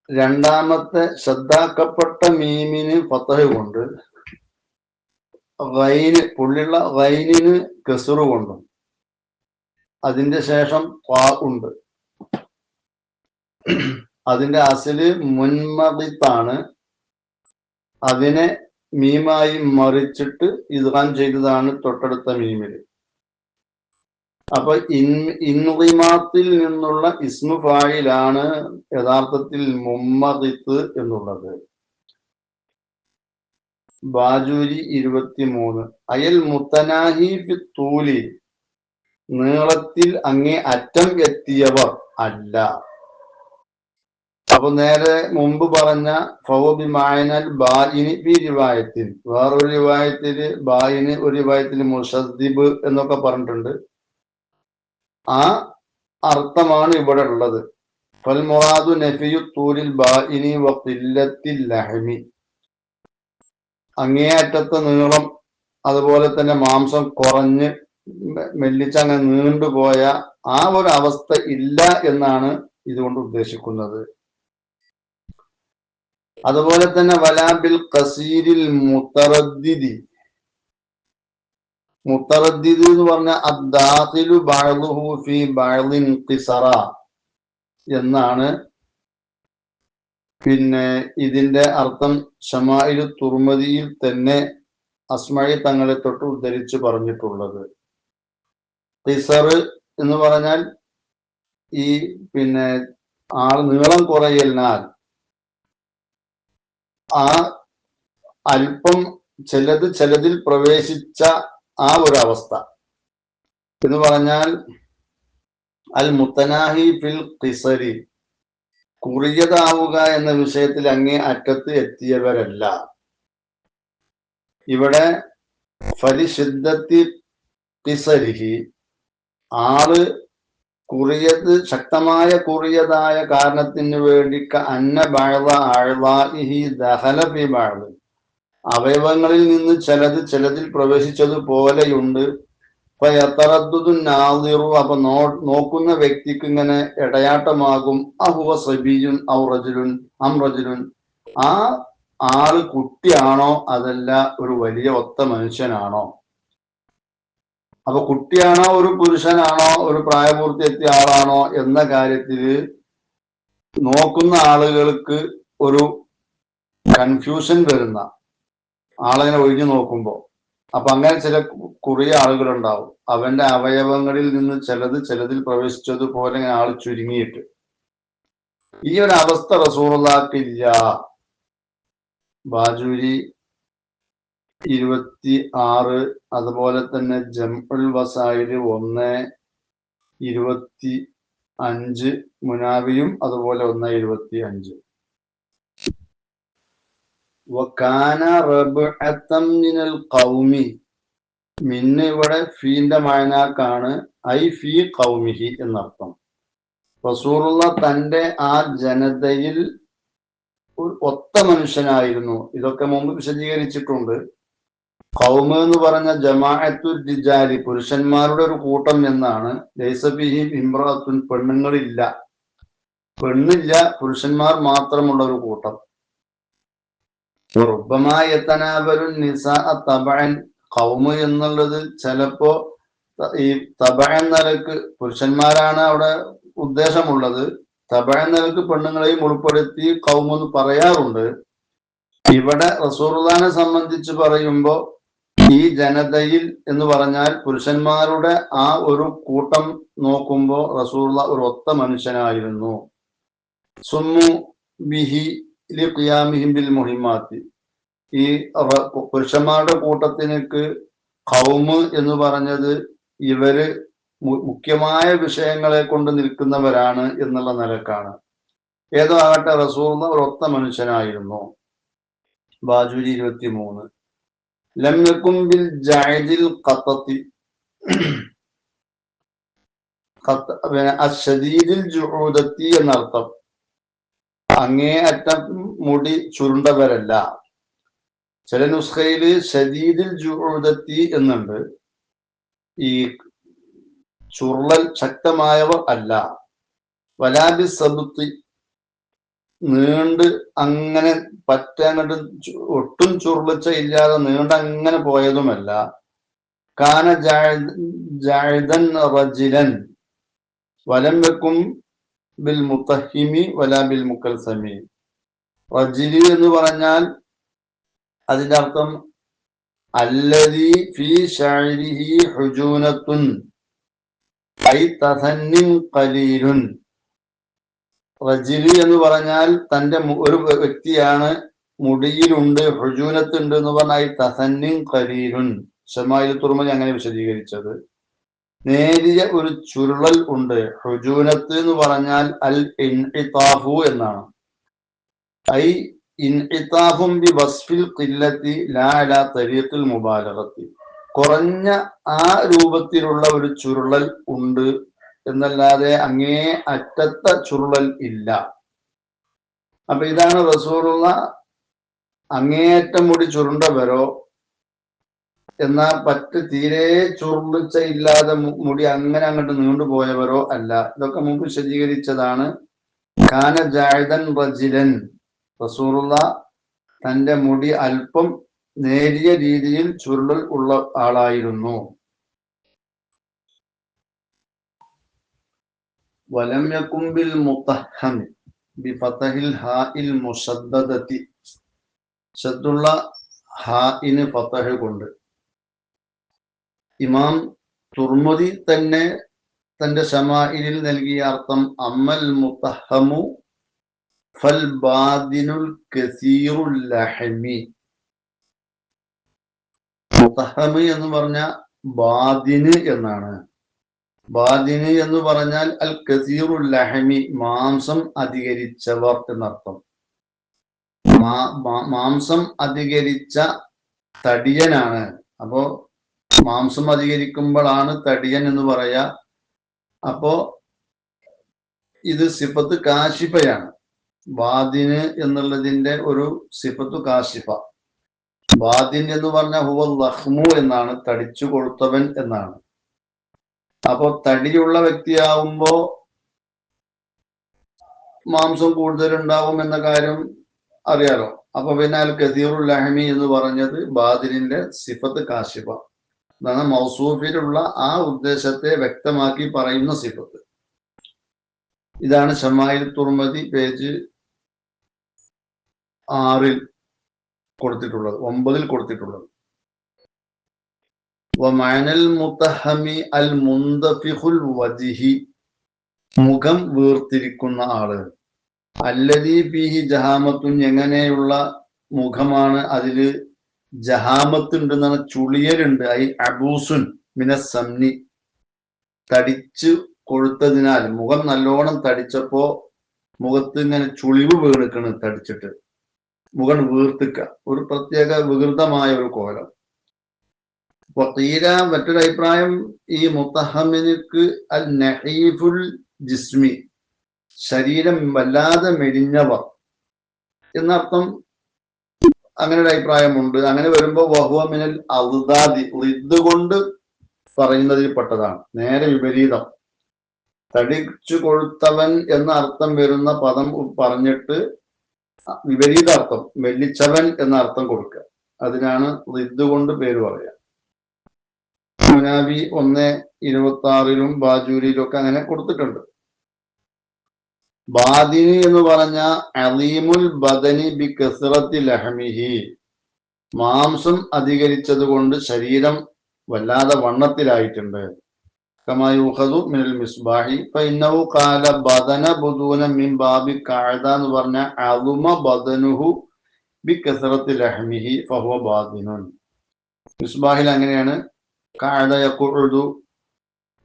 രണ്ടാമത്തെ ശ്രദ്ധാക്കപ്പെട്ട മീമിന് ഫതഹ് കൊണ്ട്, ഗൈന് പുള്ളിയുള്ള ഗൈനിന് കസ്റ് കൊണ്ടും, അതിന്റെ ശേഷം ത്വാ ഉണ്ട്. അതിന്റെ അസ്ല് മുൻമഗിത്താണ്. അതിനെ മീമായി മറിച്ചിട്ട് ഇദ്ഗാം ചെയ്തതാണ് തൊട്ടടുത്ത മീമില്. അപ്പൊ ഇൻഗിമാത്തിൽ നിന്നുള്ള ഇസ്മു ഫായിലാണ് യഥാർത്ഥത്തിൽ മുമ്മഗിത്ത് എന്നുള്ളത്. ബാജൂരി 23. അയൽ മുത്തനാഹി ഫി തൂലി, നീളത്തിൽ അങ്ങേ അറ്റം എത്തിയവർ അല്ല. അപ്പൊ നേരെ മുമ്പ് പറഞ്ഞ ഫൗബിമായനൽ ബായിനി ഫി റിവായത്തിൽ, വേറൊരു റിവായത്തില് ബായിന്, ഒരു റിവായത്തിൽ മുഷദ്ദിബ് എന്നൊക്കെ പറഞ്ഞിട്ടുണ്ട്. ആ അർത്ഥമാണ് ഇവിടെ ഉള്ളത്. ഫൽ മുറാദു നഫിയു തൂലിൽ ബായിനി വ ഖില്ലത്തിൽ ലഹമി, അങ്ങേയറ്റത്തെ നീളം അതുപോലെ തന്നെ മാംസം കുറഞ്ഞ് മെല്ലിച്ചങ്ങനെ നീണ്ടുപോയ ആ ഒരു അവസ്ഥ ഇല്ല എന്നാണ് ഇതുകൊണ്ട് ഉദ്ദേശിക്കുന്നത്. അതുപോലെ തന്നെ വലാബിൽ ഖസീരിൽ മുതറദ്ദിദി, മുതറദ്ദിദ് എന്ന് പറഞ്ഞാൽ അദ്ദാഖിലു ബഅ്ദുഹു ഫീ ബഅ്ദിൻ ഖിസറ എന്നാണ്. പിന്നെ ഇതിന്റെ അർത്ഥം ശമാഇലു തുർമദിയിൽ തന്നെ അസ്മഇ തങ്ങളെ തൊട്ട് ഉദ്ധരിച്ച് പറഞ്ഞിട്ടുള്ളത്. ഖിസർ എന്ന് പറഞ്ഞാൽ ഈ പിന്നെ നീളം കുറയലിനാൽ ആ അല്പം ചിലതിൽ പ്രവേശിച്ച ആ ഒരു അവസ്ഥ എന്ന് പറഞ്ഞാൽ അൽ മുത്തനാഹി ഫിൽ ഖിസരി, കുറിയതാവുക എന്ന വിഷയത്തിൽ അങ്ങേ അറ്റത്ത് എത്തിയവരല്ല. ഇവിടെ ഫലിശിദ്ദത്തി ഖിസരിഹി, ആള് കുറിയത് ശക്തമായ കുറിയതായ കാരണത്തിന് വേണ്ടി അന്ന ബഅദ അഅ്ളാഇഹി ദഖല ഫി ബഅദ്, അവയവങ്ങളിൽ നിന്ന് ചിലതിൽ പ്രവേശിച്ചതുപോലെയുണ്ട്. ഫയതറദ്ദുദു നാദിറു, അപ്പൊ നോക്കുന്ന വ്യക്തിക്ക് ഇങ്ങനെ ഇടയാട്ടമാകും. അഹുവ സബിയുൻ ഔ റജുലുൻ അം റജുലുൻ, ആ ആള് കുട്ടിയാണോ അതല്ല ഒരു വലിയ ഒത്ത മനുഷ്യനാണോ. അപ്പൊ കുട്ടിയാണോ ഒരു പുരുഷനാണോ ഒരു പ്രായപൂർത്തി എത്തിയ ആളാണോ എന്ന കാര്യത്തിൽ നോക്കുന്ന ആളുകൾക്ക് ഒരു കൺഫ്യൂഷൻ വരുന്ന ആളങ്ങനെ ഒഴിഞ്ഞു നോക്കുമ്പോൾ. അപ്പൊ അങ്ങനെ ചില കുറിയ ആളുകളുണ്ടാവും, അവന്റെ അവയവങ്ങളിൽ നിന്ന് ചിലതിൽ പ്രവേശിച്ചതുപോലെ ആൾ ചുരുങ്ങിയിട്ട്. ഈ ഒരു അവസ്ഥ റസൂലുള്ളാഹിക്കില്ല. ബാജൂരി 26, അതുപോലെ തന്നെ ജംഉൽ വസായിൽ 1:25, മുനാവിയും അതുപോലെ 1:25. വകാന റബ്അത്തം മിനൽ ഖൗമി, മിന്ന് ഇവിടെ ഫീന്റെ മഅനാക്കാണ്, ഐ ഫീ ഖൗമിഹി എന്നർത്ഥം. റസൂലുള്ള തന്റെ ആ ജനതയിൽ ഒരു ഒത്ത മനുഷ്യനായിരുന്നു. ഇതൊക്കെ മുമ്പ് വിശദീകരിച്ചിട്ടുണ്ട്. ഖൗമ് എന്ന് പറഞ്ഞ ജമാഅത്തു റിജാലി, പുരുഷന്മാരുടെ ഒരു കൂട്ടം എന്നാണ്. ലൈസ ഫീഹി ഇംറഅത്തുൻ, പെണ്ണുങ്ങളില്ല, പുരുഷന്മാർ മാത്രമുള്ള ഒരു കൂട്ടം. റുബ്ബമാ യതനാബലുൻ നിസാഅ തബഅൻ, ഖൗമ് എന്നുള്ളത് ചിലപ്പോ ഈ തബഅൻ നിലക്ക് പുരുഷന്മാരാണ് അവിടെ ഉദ്ദേശമുള്ളത്, തബഅൻ നിലക്ക് പെണ്ണുങ്ങളെയും ഉൾപ്പെടുത്തി ഖൗമ് എന്ന് പറയാറുണ്ട്. ഇവിടെ റസൂലുള്ളാഹിനെ സംബന്ധിച്ച് പറയുമ്പോ ഈ ജനതയിൽ എന്ന് പറഞ്ഞാൽ പുരുഷന്മാരുടെ ആ ഒരു കൂട്ടം നോക്കുമ്പോൾ റസൂലുള്ളാഹി ഒരു ഒത്ത മനുഷ്യനായിരുന്നു. സുമ്മു ബിഹി ലിഖിയാമിഹിം ബിൽ മുഹിമ്മാത്തി, ഈ പുരുഷന്മാരുടെ കൂട്ടത്തിനേക്ക് ഖൗമ് എന്ന് പറഞ്ഞത് ഇവര് മുഖ്യമായ വിഷയങ്ങളെ കൊണ്ട് നിൽക്കുന്നവരാണ് എന്നുള്ള നിലക്കാണ്. ഏതോ ആകട്ടെ റസൂലുള്ളാഹി ഒരു ഒത്ത മനുഷ്യനായിരുന്നു. ബാജൂരി 23. ലം യകും ബിൽ ജഅദിൽ ഖത്തത്തി അശ്ശദീദിൽ ജുഊദത്തി എന്നർത്ഥം. അങ്ങേ അറ്റം മുടി ചുരുണ്ടവരല്ല. ചില നുസ്ഖയില് ഷദീദിൽ ജുഊദത്തി എന്നുണ്ട്, ഈ ചുരുളൽ ശക്തമായവർ അല്ല. വലാബി സബുത്തി, നീണ്ട് അങ്ങനെ പറ്റാങ്ങട്ട് ഒട്ടും ചുരുളച്ച ഇല്ലാതെ നീണ്ട അങ്ങനെ പോയതുമല്ല. കാന ജഅദൻ റജിലൻ വലം യകും ബിൽ മുതഹിമി വലാ ബിൽ മുകൽസമി. റജിലി എന്ന് പറഞ്ഞാൽ അതിന്റെ അർത്ഥം അല്ലദീ ഫീ ശഅരിഹി ഹുജൂനത്തുൻ ഐ തസന്നിൻ ഖലീലുൻ. റജിലി എന്ന് പറഞ്ഞാൽ തന്റെ ഒരു വ്യക്തിയാണ്, മുടിയിലുണ്ട് ഹുജൂനത്തുണ്ട് എന്ന് പറഞ്ഞാൽ തസന്നിൻ ഖലീലുൻ. ശമായിൽ തുർമനി അങ്ങനെ വിശദീകരിച്ചത്. നേരിയ ഒരു ചുരുളൽ ഉണ്ട്. ഹുജൂനത്ത് എന്ന് പറഞ്ഞാൽ അൽ ഇൻഇതാഫു എന്നാണ്. ഐ ഇൻഇതാഫും ബി വസ്ഫിൽ ഖില്ലത്തി ലാ അലാ തരീഖിൽ മുബാലഗത്തി, കുറഞ്ഞ ആ രൂപത്തിലുള്ള ഒരു ചുരുളൽ ഉണ്ട് എന്നല്ലാതെ അങ്ങേ അറ്റത്തെ ചുരുളൽ ഇല്ല. അപ്പൊ ഇതാണ് റസൂലുള്ളാഹി അങ്ങേയറ്റം മുടി ചുരുണ്ടവരോ എന്നാൽ തീരെ ചുരുളിച്ച ഇല്ലാതെ മുടി അങ്ങനെ അങ്ങോട്ട് നീണ്ടുപോയവരോ അല്ല. ഇതൊക്കെ മുമ്പ് വിശദീകരിച്ചതാണ്. കാന ജഅദൻ റജിലൻ, റസൂലുള്ളാഹി തന്റെ മുടി അല്പം നേരിയ രീതിയിൽ ചുരുളൽ ഉള്ള ആളായിരുന്നു. വലം യകും ബിൽ മുതഹം ബി ഫതഹിൽ ഹാഇൽ മുശദ്ദദതി, ശദ്ദുള്ള ഹാഇന് ഫതഹ് കൊണ്ട്. ഇമാം തുർമുദി തന്നെ തന്റെ ശമാഇലിൽ നൽകിയ അർത്ഥം അമ്മൽ മുതഹമു ഫൽ ബാദിനുൽ കസീറുൽ ലഹമി. മുതഹമ് എന്ന് പറഞ്ഞ ബാദിന് എന്നാണ്. ബാദിന് എന്ന് പറഞ്ഞാൽ അൽ കസീറുൽ ലഹമി, മാംസം അധികരിച്ചവർ എന്നർത്ഥം. മാംസം അധികരിച്ച തടിയനാണ്. അപ്പോ മാംസം അധികരിക്കുമ്പോഴാണ് തടിയൻ എന്ന് പറയാ. അപ്പോ ഇത് സിഫത്ത് കാശിഫയാണ്. ബാദിന് എന്നുള്ളതിന്റെ ഒരു സിഫത്ത് കാശിഫ. ബാദിൻ എന്ന് പറഞ്ഞാൽ ഹുവൽ ലഹ്മു എന്നാണ്, തടിച്ചു കൊഴുത്തവൻ എന്നാണ്. അപ്പോ തടിയുള്ള വ്യക്തിയാവുമ്പോ മാംസം കൂടുതലുണ്ടാവും എന്ന കാര്യം അറിയാലോ. അപ്പൊ പിന്നെ അൽ കസീറുൽ ലഹമി എന്ന് പറഞ്ഞത് ബാദിനിന്റെ സിഫത്ത് കാശിഫ എന്നാണ്, മൗസൂഫിലുള്ള ആ ഉദ്ദേശത്തെ വ്യക്തമാക്കി പറയുന്ന സിഫത്ത്. ഇതാണ് ഷമായിൽ തുർമദി പേജ് 6 കൊടുത്തിട്ടുള്ളത്, 9 കൊടുത്തിട്ടുള്ളത്. വമഅനൽ മുതഹമി അൽ മുന്തഫിഖുൽ വജ്ഹി, മുഖം വീർത്തിരിക്കുന്ന ആള്. അല്ലദീ ഫീഹി ജഹാമത്തുൻ, എങ്ങനെയുള്ള മുഖമാണ്, അതില് ജഹാമത്ത് ഉണ്ടെന്നാണ്, ചുളിയലുണ്ട്. ഐ അബൂസുൻ മിനസ്സംനി, തടിച്ചു കൊഴുത്തതിനാൽ മുഖം നല്ലോണം തടിച്ചപ്പോ മുഖത്ത് ഇങ്ങനെ ചുളിവ് വീണിക്കണ്, തടിച്ചിട്ട് മുഖം വീർത്തിക്ക, ഒരു പ്രത്യേക വികൃതമായ ഒരു കോലം. തീര മറ്റൊരു അഭിപ്രായം, ഈ മുത്തഹമിനിക്ക് അൽ നഹീഫുൽ ജിസ്മി, ശരീരം വല്ലാതെ മെലിഞ്ഞവർ എന്നർത്ഥം. അങ്ങനെ ഒരു അഭിപ്രായമുണ്ട്. അങ്ങനെ വരുമ്പോ വഹുവ മിനൽ അദ്ദാദി, ളിദ് കൊണ്ട് പറയുന്നതിൽ പെട്ടതാണ്, നേരെ വിപരീതം. തടിച്ചു കൊഴുത്തവൻ എന്ന അർത്ഥം വരുന്ന പദം പറഞ്ഞിട്ട് വിപരീതാർത്ഥം, മെല്ലിച്ചവൻ എന്ന അർത്ഥം കൊടുക്കുക. അതിനാണ് ളിദ് കൊണ്ട് പേര് പറയുക. മുനാബി 1:26 ബാജൂരിയിലും ഒക്കെ അങ്ങനെ കൊടുത്തിട്ടുണ്ട്. ബാദിനി എന്ന് പറഞ്ഞ അലീമുൽ ബദനി ബി കസ്റത്തി ലഹമിഹി, മാംസം അധികരിച്ചത് കൊണ്ട് ശരീരം വല്ലാതെ വണ്ണത്തിലായിട്ടുണ്ട്. കമാ യുഖദു മിനൽ മിസ്ബാഹി ഫഇന്നഹു ഖാല ബദന ബുദൂന മിൻ ബാബി ഖഅദ എന്ന് പറഞ്ഞ അളുമ ബദനുഹു ബി കസ്റത്തി ലഹമിഹി ഫഹുവ ബാദിനുൻ. മിസ്ബാഹിൽ അങ്ങനെയാണ്, ഖഅദ യഖുദു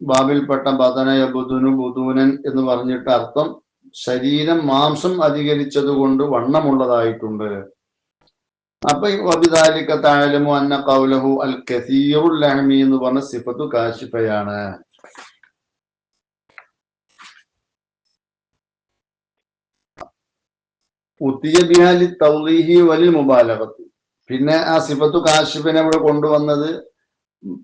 ബാബിൽപ്പെട്ട ബദന യബുദുനു ബുദൂനൻ എന്ന് പറഞ്ഞിട്ട് അർത്ഥം ശരീരം മാംസം അധികരിച്ചത് കൊണ്ട് വണ്ണമുള്ളതായിട്ടുണ്ട്. അപ്പൊ വബിദാലിക തഅലമു അന്ന ഖൗലഹു അൽ കസീറുൽ ലഹമി എന്ന് പറഞ്ഞ സിഫത്തു കാശിഫയാണ്. ഉത്തിയ ബിഹാലി തൗളീഹി വലിൽ മുബാലഗത്തി, പിന്നെ ആ സിഫത്തു കാശിഫിനെ ഇവിടെ കൊണ്ടുവന്നത്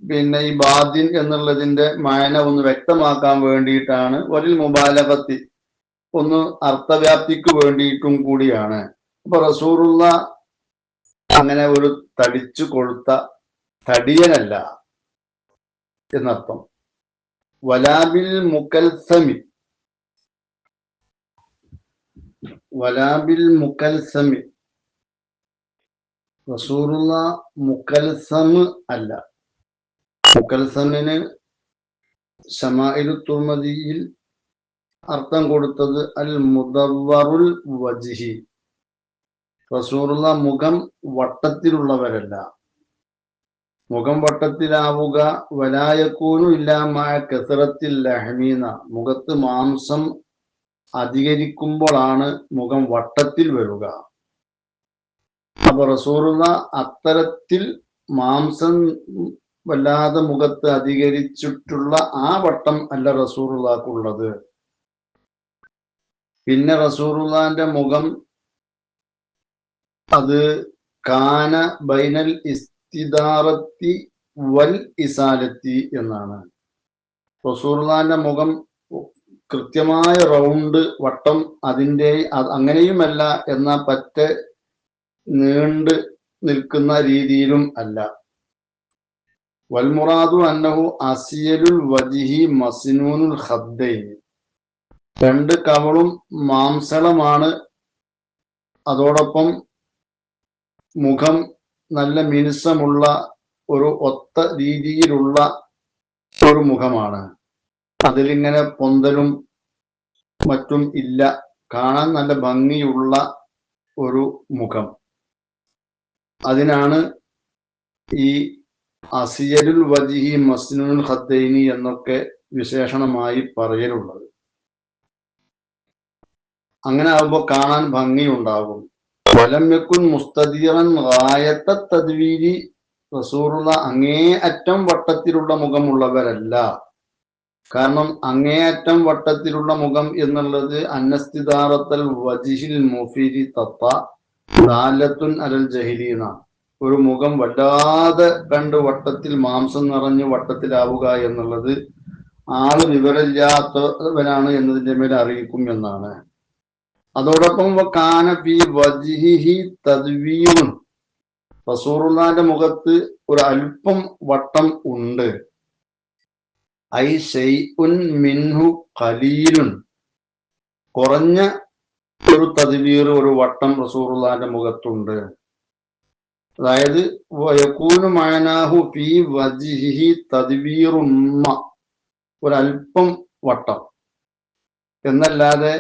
പിന്നെ ഈ ബാദിൻ എന്നുള്ളതിന്റെ മായന ഒന്ന് വ്യക്തമാക്കാൻ വേണ്ടിയിട്ടാണ്. വലിൽ മുബാലഗത്തി, ഒന്ന് അർത്ഥവ്യാപ്തിക്ക് വേണ്ടിയിട്ടും കൂടിയാണ്. അപ്പൊ റസൂലുള്ള അങ്ങനെ ഒരു തടിച്ചു കൊഴുത്ത തടിയനല്ല എന്നർത്ഥം. വലാബിൽ മുക്കൽസമി, വലാബിൽ മുക്കൽസമി, റസൂലുള്ള മുക്കൽസം അല്ല. മുക്കൽസമിന് ശമാഇലു തുർമദിയിൽ അർത്ഥം കൊടുത്തത് അൽ മുദവ്വറുൽ വജ്ഹി, റസൂലുള്ള മുഖം വട്ടത്തിലുള്ളവരല്ല. മുഖം വട്ടത്തിലാവുക വലായക്കൂനു ഇല്ലാമായ കസറത്തിൽ ലഹമീന, മുഖത്ത് മാംസം അധികരിക്കുമ്പോഴാണ് മുഖം വട്ടത്തിൽ വരിക. അപ്പൊ റസൂലുള്ള അത്തരത്തിൽ മാംസം വല്ലാതെ മുഖത്ത് അധികരിച്ചിട്ടുള്ള ആ വട്ടം അല്ല റസൂലുള്ളാഹ്ക്കുള്ളത്. പിന്നെ റസൂലുള്ളാഹിന്റെ മുഖം അത് കാന ബൈനൽ ഇസ്തിദാറത്തി വൽ ഇസാലത്തി എന്നാണ്. റസൂലുള്ളാഹിന്റെ മുഖം കൃത്യമായ റൗണ്ട് വട്ടം, അതിൻ്റെ അങ്ങനെയുമല്ല, എന്നാ പറ്റെ നീണ്ട് നിൽക്കുന്ന രീതിയിലും അല്ല. വൽമുറാദു അന്നഹു അസിയലുൽ വജ്ഹി മസ്നൂനുൽ ഖദ്ദൈൻ, രണ്ട് കവളും മാംസളമാണ്, അതോടൊപ്പം മുഖം നല്ല മിനുസമുള്ള ഒരു ഒത്ത രീതിയിലുള്ള ഒരു മുഖമാണ്. അതിലിങ്ങനെ പൊന്തലും മറ്റും ഇല്ല, കാണാൻ നല്ല ഭംഗിയുള്ള ഒരു മുഖം. അതിനാണ് ഈ അസിയലുൽ വജ്ഹി മസ്നൂനുൽ ഖദ്ദൈനി എന്നൊക്കെ വിശേഷണമായി പറയലുള്ളത്. അങ്ങനെ ആകുമ്പോൾ കാണാൻ ഭംഗിയുണ്ടാകും. വലമ്യക്കുൻ മുസ്തദീറൻ ഗായത്ത തദ്വീരി, റസൂലുള്ള അങ്ങേ അറ്റം വട്ടത്തിലുള്ള മുഖമുള്ളവരല്ല. കാരണം അങ്ങേയറ്റം വട്ടത്തിലുള്ള മുഖം എന്നുള്ളത് അന്നസ്തിദാറത്തൽ വജിഹിൽ മുഫീരി തത്ത ദാലത്തുൻ അലൽ ജഹിലീന, ഒരു മുഖം വല്ലാതെ കണ്ട് വട്ടത്തിൽ മാംസം നിറഞ്ഞ് വട്ടത്തിലാവുക എന്നുള്ളത് ആള് വിവരമില്ലാത്തവനാണ് എന്നതിന്റെ മേൽ അറിയിക്കും എന്നാണ്. അതോടൊപ്പം കാന ഫീ വജ്ഹിഹി തദ്വീറുൻ, റസൂലുള്ളാഹിന്റെ മുഖത്ത് ഒരു അല്പം വട്ടം ഉണ്ട്. ഐ ശൈഉൻ മിൻഹു ഖലീലുൻ, കുറഞ്ഞ ഒരു തദ്വീർ, ഒരു വട്ടം റസൂലുള്ളാഹിന്റെ മുഖത്തുണ്ട്. അതായത് വയകൂനു മഅനാഹു ഫീ വജ്ഹിഹി തദ്വീറുമ്മ, ഒരല്പം വട്ടം എന്നല്ലാതെ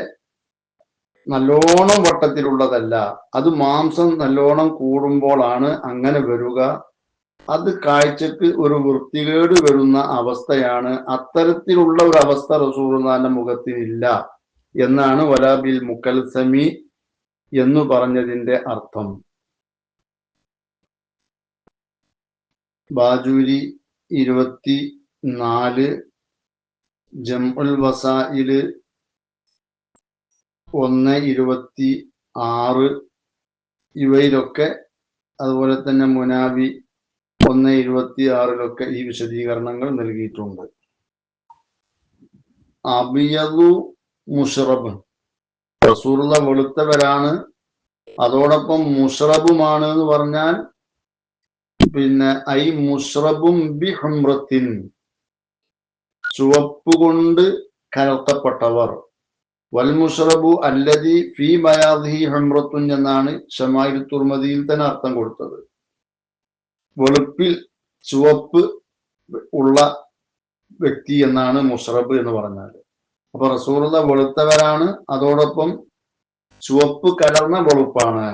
നല്ലോണം വട്ടത്തിലുള്ളതല്ല. അത് മാംസം നല്ലോണം കൂടുമ്പോഴാണ് അങ്ങനെ വരിക. അത് കാഴ്ചക്ക് ഒരു വൃത്തികേട് വരുന്ന അവസ്ഥയാണ്. അത്തരത്തിലുള്ള ഒരു അവസ്ഥ റസൂലുള്ളാഹിന്റെ മുഖത്തിനില്ല എന്നാണ് വലാബിൽ മുക്കൽസമി എന്ന് പറഞ്ഞതിന്റെ അർത്ഥം. ബാജൂരി 24, ജംഉൽ വസായില് 1:26 ഇവയിലൊക്കെ, അതുപോലെ തന്നെ മുനാവി 1:26 ഈ വിശദീകരണങ്ങൾ നൽകിയിട്ടുണ്ട്. അബിയദു മുഷ്റബ്, റസൂലുള്ള വെളുത്തവരാണ്, അതോടൊപ്പം മുഷ്റബുമാണ് എന്ന് പറഞ്ഞാൽ പിന്നെ ഐ മുഷ്റബും ബി ഹുംറത്തിൻ, ചുവപ്പ് കൊണ്ട് കലർത്തപ്പെട്ടവർ. വൽ മുഷ്റബു അല്ലദി ഫീ ബയാദിഹി ഹുംറത്തുൻ എന്നാണ് ശമായിൽ തുർമദിയിൽ തന്നെ അർത്ഥം കൊടുത്തത്. വെളുപ്പിൽ ചുവപ്പ് ഉള്ള വ്യക്തി എന്നാണ് മുഷ്റബ് എന്ന് പറഞ്ഞാൽ. അപ്പൊ റസൂലുള്ള വെളുത്തവരാണ്, അതോടൊപ്പം ചുവപ്പ് കലർന്ന വെളുപ്പാണ്.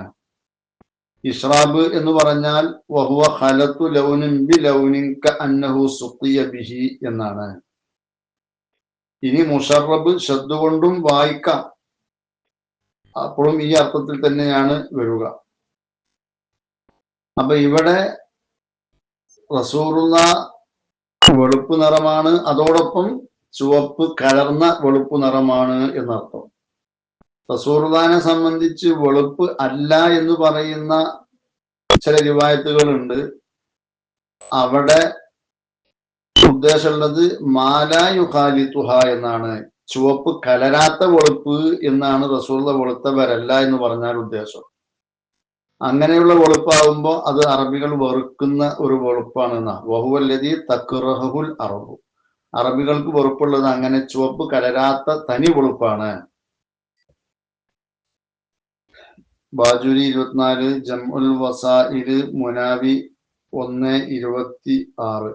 ഇഷ്റാബ് എന്ന് പറഞ്ഞാൽ വഹുവ ഖലത്തു ലൗനിൻ ബി ലൗനിൻ കഅന്നഹു സുഖിയ ബിഹി എന്നാണ്. ഇനി മുഷറബ് ശബ്ദ കൊണ്ടും വായിക്കാം, അപ്പോഴും ഈ അർത്ഥത്തിൽ തന്നെയാണ് വരിക. അപ്പൊ ഇവിടെ റസൂലുള്ള വെളുപ്പ് നിറമാണ്, അതോടൊപ്പം ചുവപ്പ് കലർന്ന വെളുപ്പ് നിറമാണ് എന്നർത്ഥം. റസൂലുള്ളാഹിനെ സംബന്ധിച്ച് വെളുപ്പ് അല്ല എന്ന് പറയുന്ന ചില റിവായത്തുകളുണ്ട്. അവിടെ ഉദ്ദേശമുള്ളത് മാലായു ഖാലിത്തുഹ എന്നാണ്, ചുവപ്പ് കലരാത്ത വെളുപ്പ് എന്നാണ്. റസൂലുള്ള വെളുത്തവരല്ല എന്ന് പറഞ്ഞാൽ ഉദ്ദേശം. അങ്ങനെയുള്ള വെളുപ്പാകുമ്പോൾ അത് അറബികൾ വെറുക്കുന്ന ഒരു വെളുപ്പാണ് എന്നാ. വഹുവല്ലദീ തക്റഹുൽ അറബു, അറബികൾക്ക് വെറുപ്പുള്ളത് അങ്ങനെ ചുവപ്പ് കലരാത്ത തനി വെളുപ്പാണ്. ബാജൂരി 24, ജംഉൽ വസായില് മുനാവി 1:26.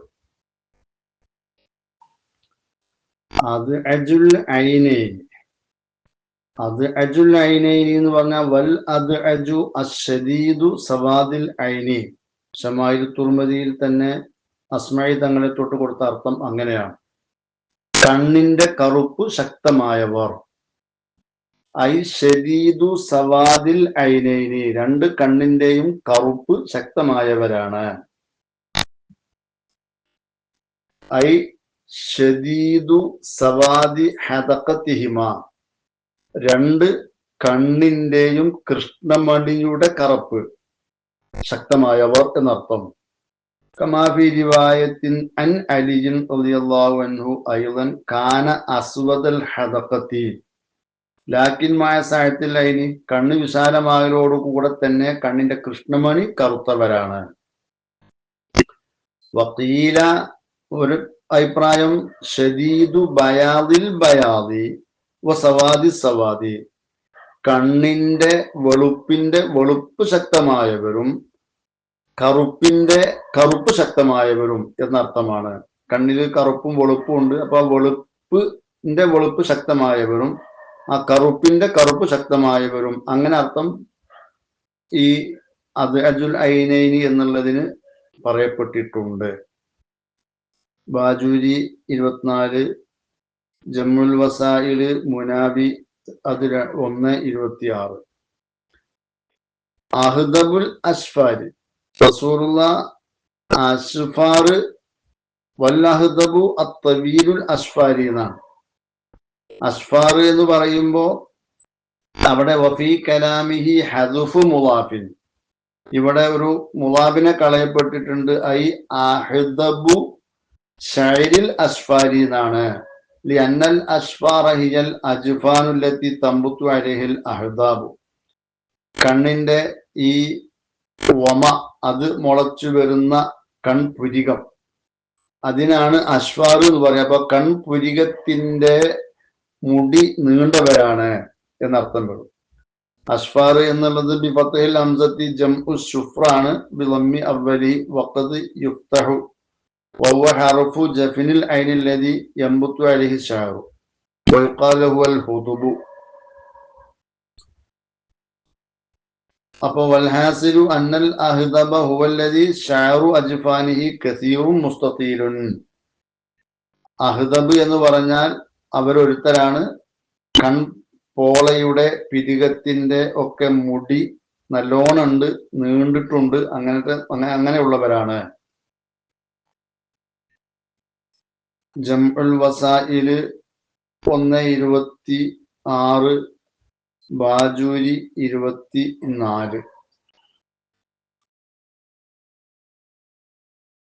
അത് അജുൽ ഐനൈൻ, അത് അജുൽ ഐനൈൻ എന്ന് പറഞ്ഞാൽ വൽ അത് അജു അശ്ശദീദു സവാദിൽ ഐനി, ശമായിൽ തുർമദിയിൽ തന്നെ അസ്മഈ തങ്ങളെ തൊട്ട് കൊടുത്ത അർത്ഥം അങ്ങനെയാണ്. കണ്ണിന്റെ കറുപ്പ് ശക്തമായവർ. ഐ ഷദീദു സവാദിൽ ഐനൈനി, രണ്ട് കണ്ണിന്റെയും കറുപ്പ് ശക്തമായവരാണ്. ഐ ഷദീദു സവാദി ഹദഖതിഹിമ, രണ്ട് കണ്ണിന്റെയും കൃഷ്ണമണിയുടെ കറുപ്പ് ശക്തമായവർ എന്നർത്ഥം. കമാഫി റിവായത്തിൻ അൻ അലിയിൻ റളിയല്ലാഹു അൻഹു അയ്ളൻ കാന അസ്വദൽ ഹദഖതി ലാക്കിൻ മായ സായത്തിൽ അയിനി, കണ്ണ് വിശാലമായതോടുകൂടെ തന്നെ കണ്ണിന്റെ കൃഷ്ണമണി കറുത്തവരാണ്. വഖീല, ഒരു അഭിപ്രായം, ഷദീദു ബയാദിൽ ബയാദി വസവാദി സവാദി, കണ്ണിന്റെ വെളുപ്പിന്റെ വെളുപ്പ് ശക്തമായവരും കറുപ്പിന്റെ കറുപ്പ് ശക്തമായവരും എന്നർത്ഥമാണ്. കണ്ണിൽ കറുപ്പും വെളുപ്പും ഉണ്ട്. അപ്പൊ ആ വെളുപ്പിന്റെ വെളുപ്പ് ശക്തമായവരും ആ കറുപ്പിന്റെ കറുപ്പ് ശക്തമായവരും, അങ്ങനെ അർത്ഥം ഈ അത് അജുൽ ഐനൈനി എന്നുള്ളതിന് പറയപ്പെട്ടിട്ടുണ്ട്. ബാജൂരി 24, ജമ്മുൽ വസായില് മുനാബി അത് 1:26. അഹ്ദബുൽ അസ്ഫാര് റസൂലുള്ള അസ്ഫാറ് വല്ലഹ്ദബു അത്തവീലുൽ അസ്ഫാരി എന്നാണ്. അസ്ഫാറ് എന്ന് പറയുമ്പോൾ അവിടെ വഫീ കലാമിഹി ഹദുഫു മുളാഫിൻ, ഇവിടെ ഒരു മുളാബിനെ കളയപ്പെട്ടിട്ടുണ്ട്. ഐ അഹ്ദബു ഷൈരിൽ അസ്ഫാരി എന്നാണ്. ലിഅന്നൽ അസ്ഫാറ ഹിയൽ അജ്ഫാനുല്ലത്തി തംബുത്തു അലൈഹിൽ അഹ്ദാബു, കണ്ണിന്റെ ഈ വമ അത് മുളച്ചു വരുന്ന കൺപുരികം, അതിനാണ് അശ്വാർ എന്ന് പറയുക. അപ്പൊ കൺപുരികത്തിന്റെ മുടി നീണ്ടവരാണ് എന്നർത്ഥം വരും. അശ്വാർ എന്നുള്ളത് ബിഫത്തഹിൽ ഹംസത്തി ജംഉ ശുഫ്രാണ് ബിളമ്മി അവ്വലി വഖദ് യുഫ്തഹു വഹുവ ഹർഫു ജഫ്നിൽ ഐനിൽ ലദി യംബുതു അലൈഹി ശഅറു വയുഖാലു ഹുവൽ ഹുദുബു. അപ്പൊ വൽഹാസിലു അന്നൽ അഹ്ദബ ഹുവല്ലദി ശഅറു അജ്ഫാനിഹി കസീറുൻ മുസ്തതീലുൻ. അഹ്ദബ് എന്ന് പറഞ്ഞാൽ അവരൊരുത്തരാണ്, കൺപോളയുടെ പിരികത്തിന്റെ ഒക്കെ മുടി നല്ലോണുണ്ട്, നീണ്ടിട്ടുണ്ട്, അങ്ങനെയുള്ളവരാണ്. ജംഉൽ വസായില് 1:26, ബാജൂരി 24.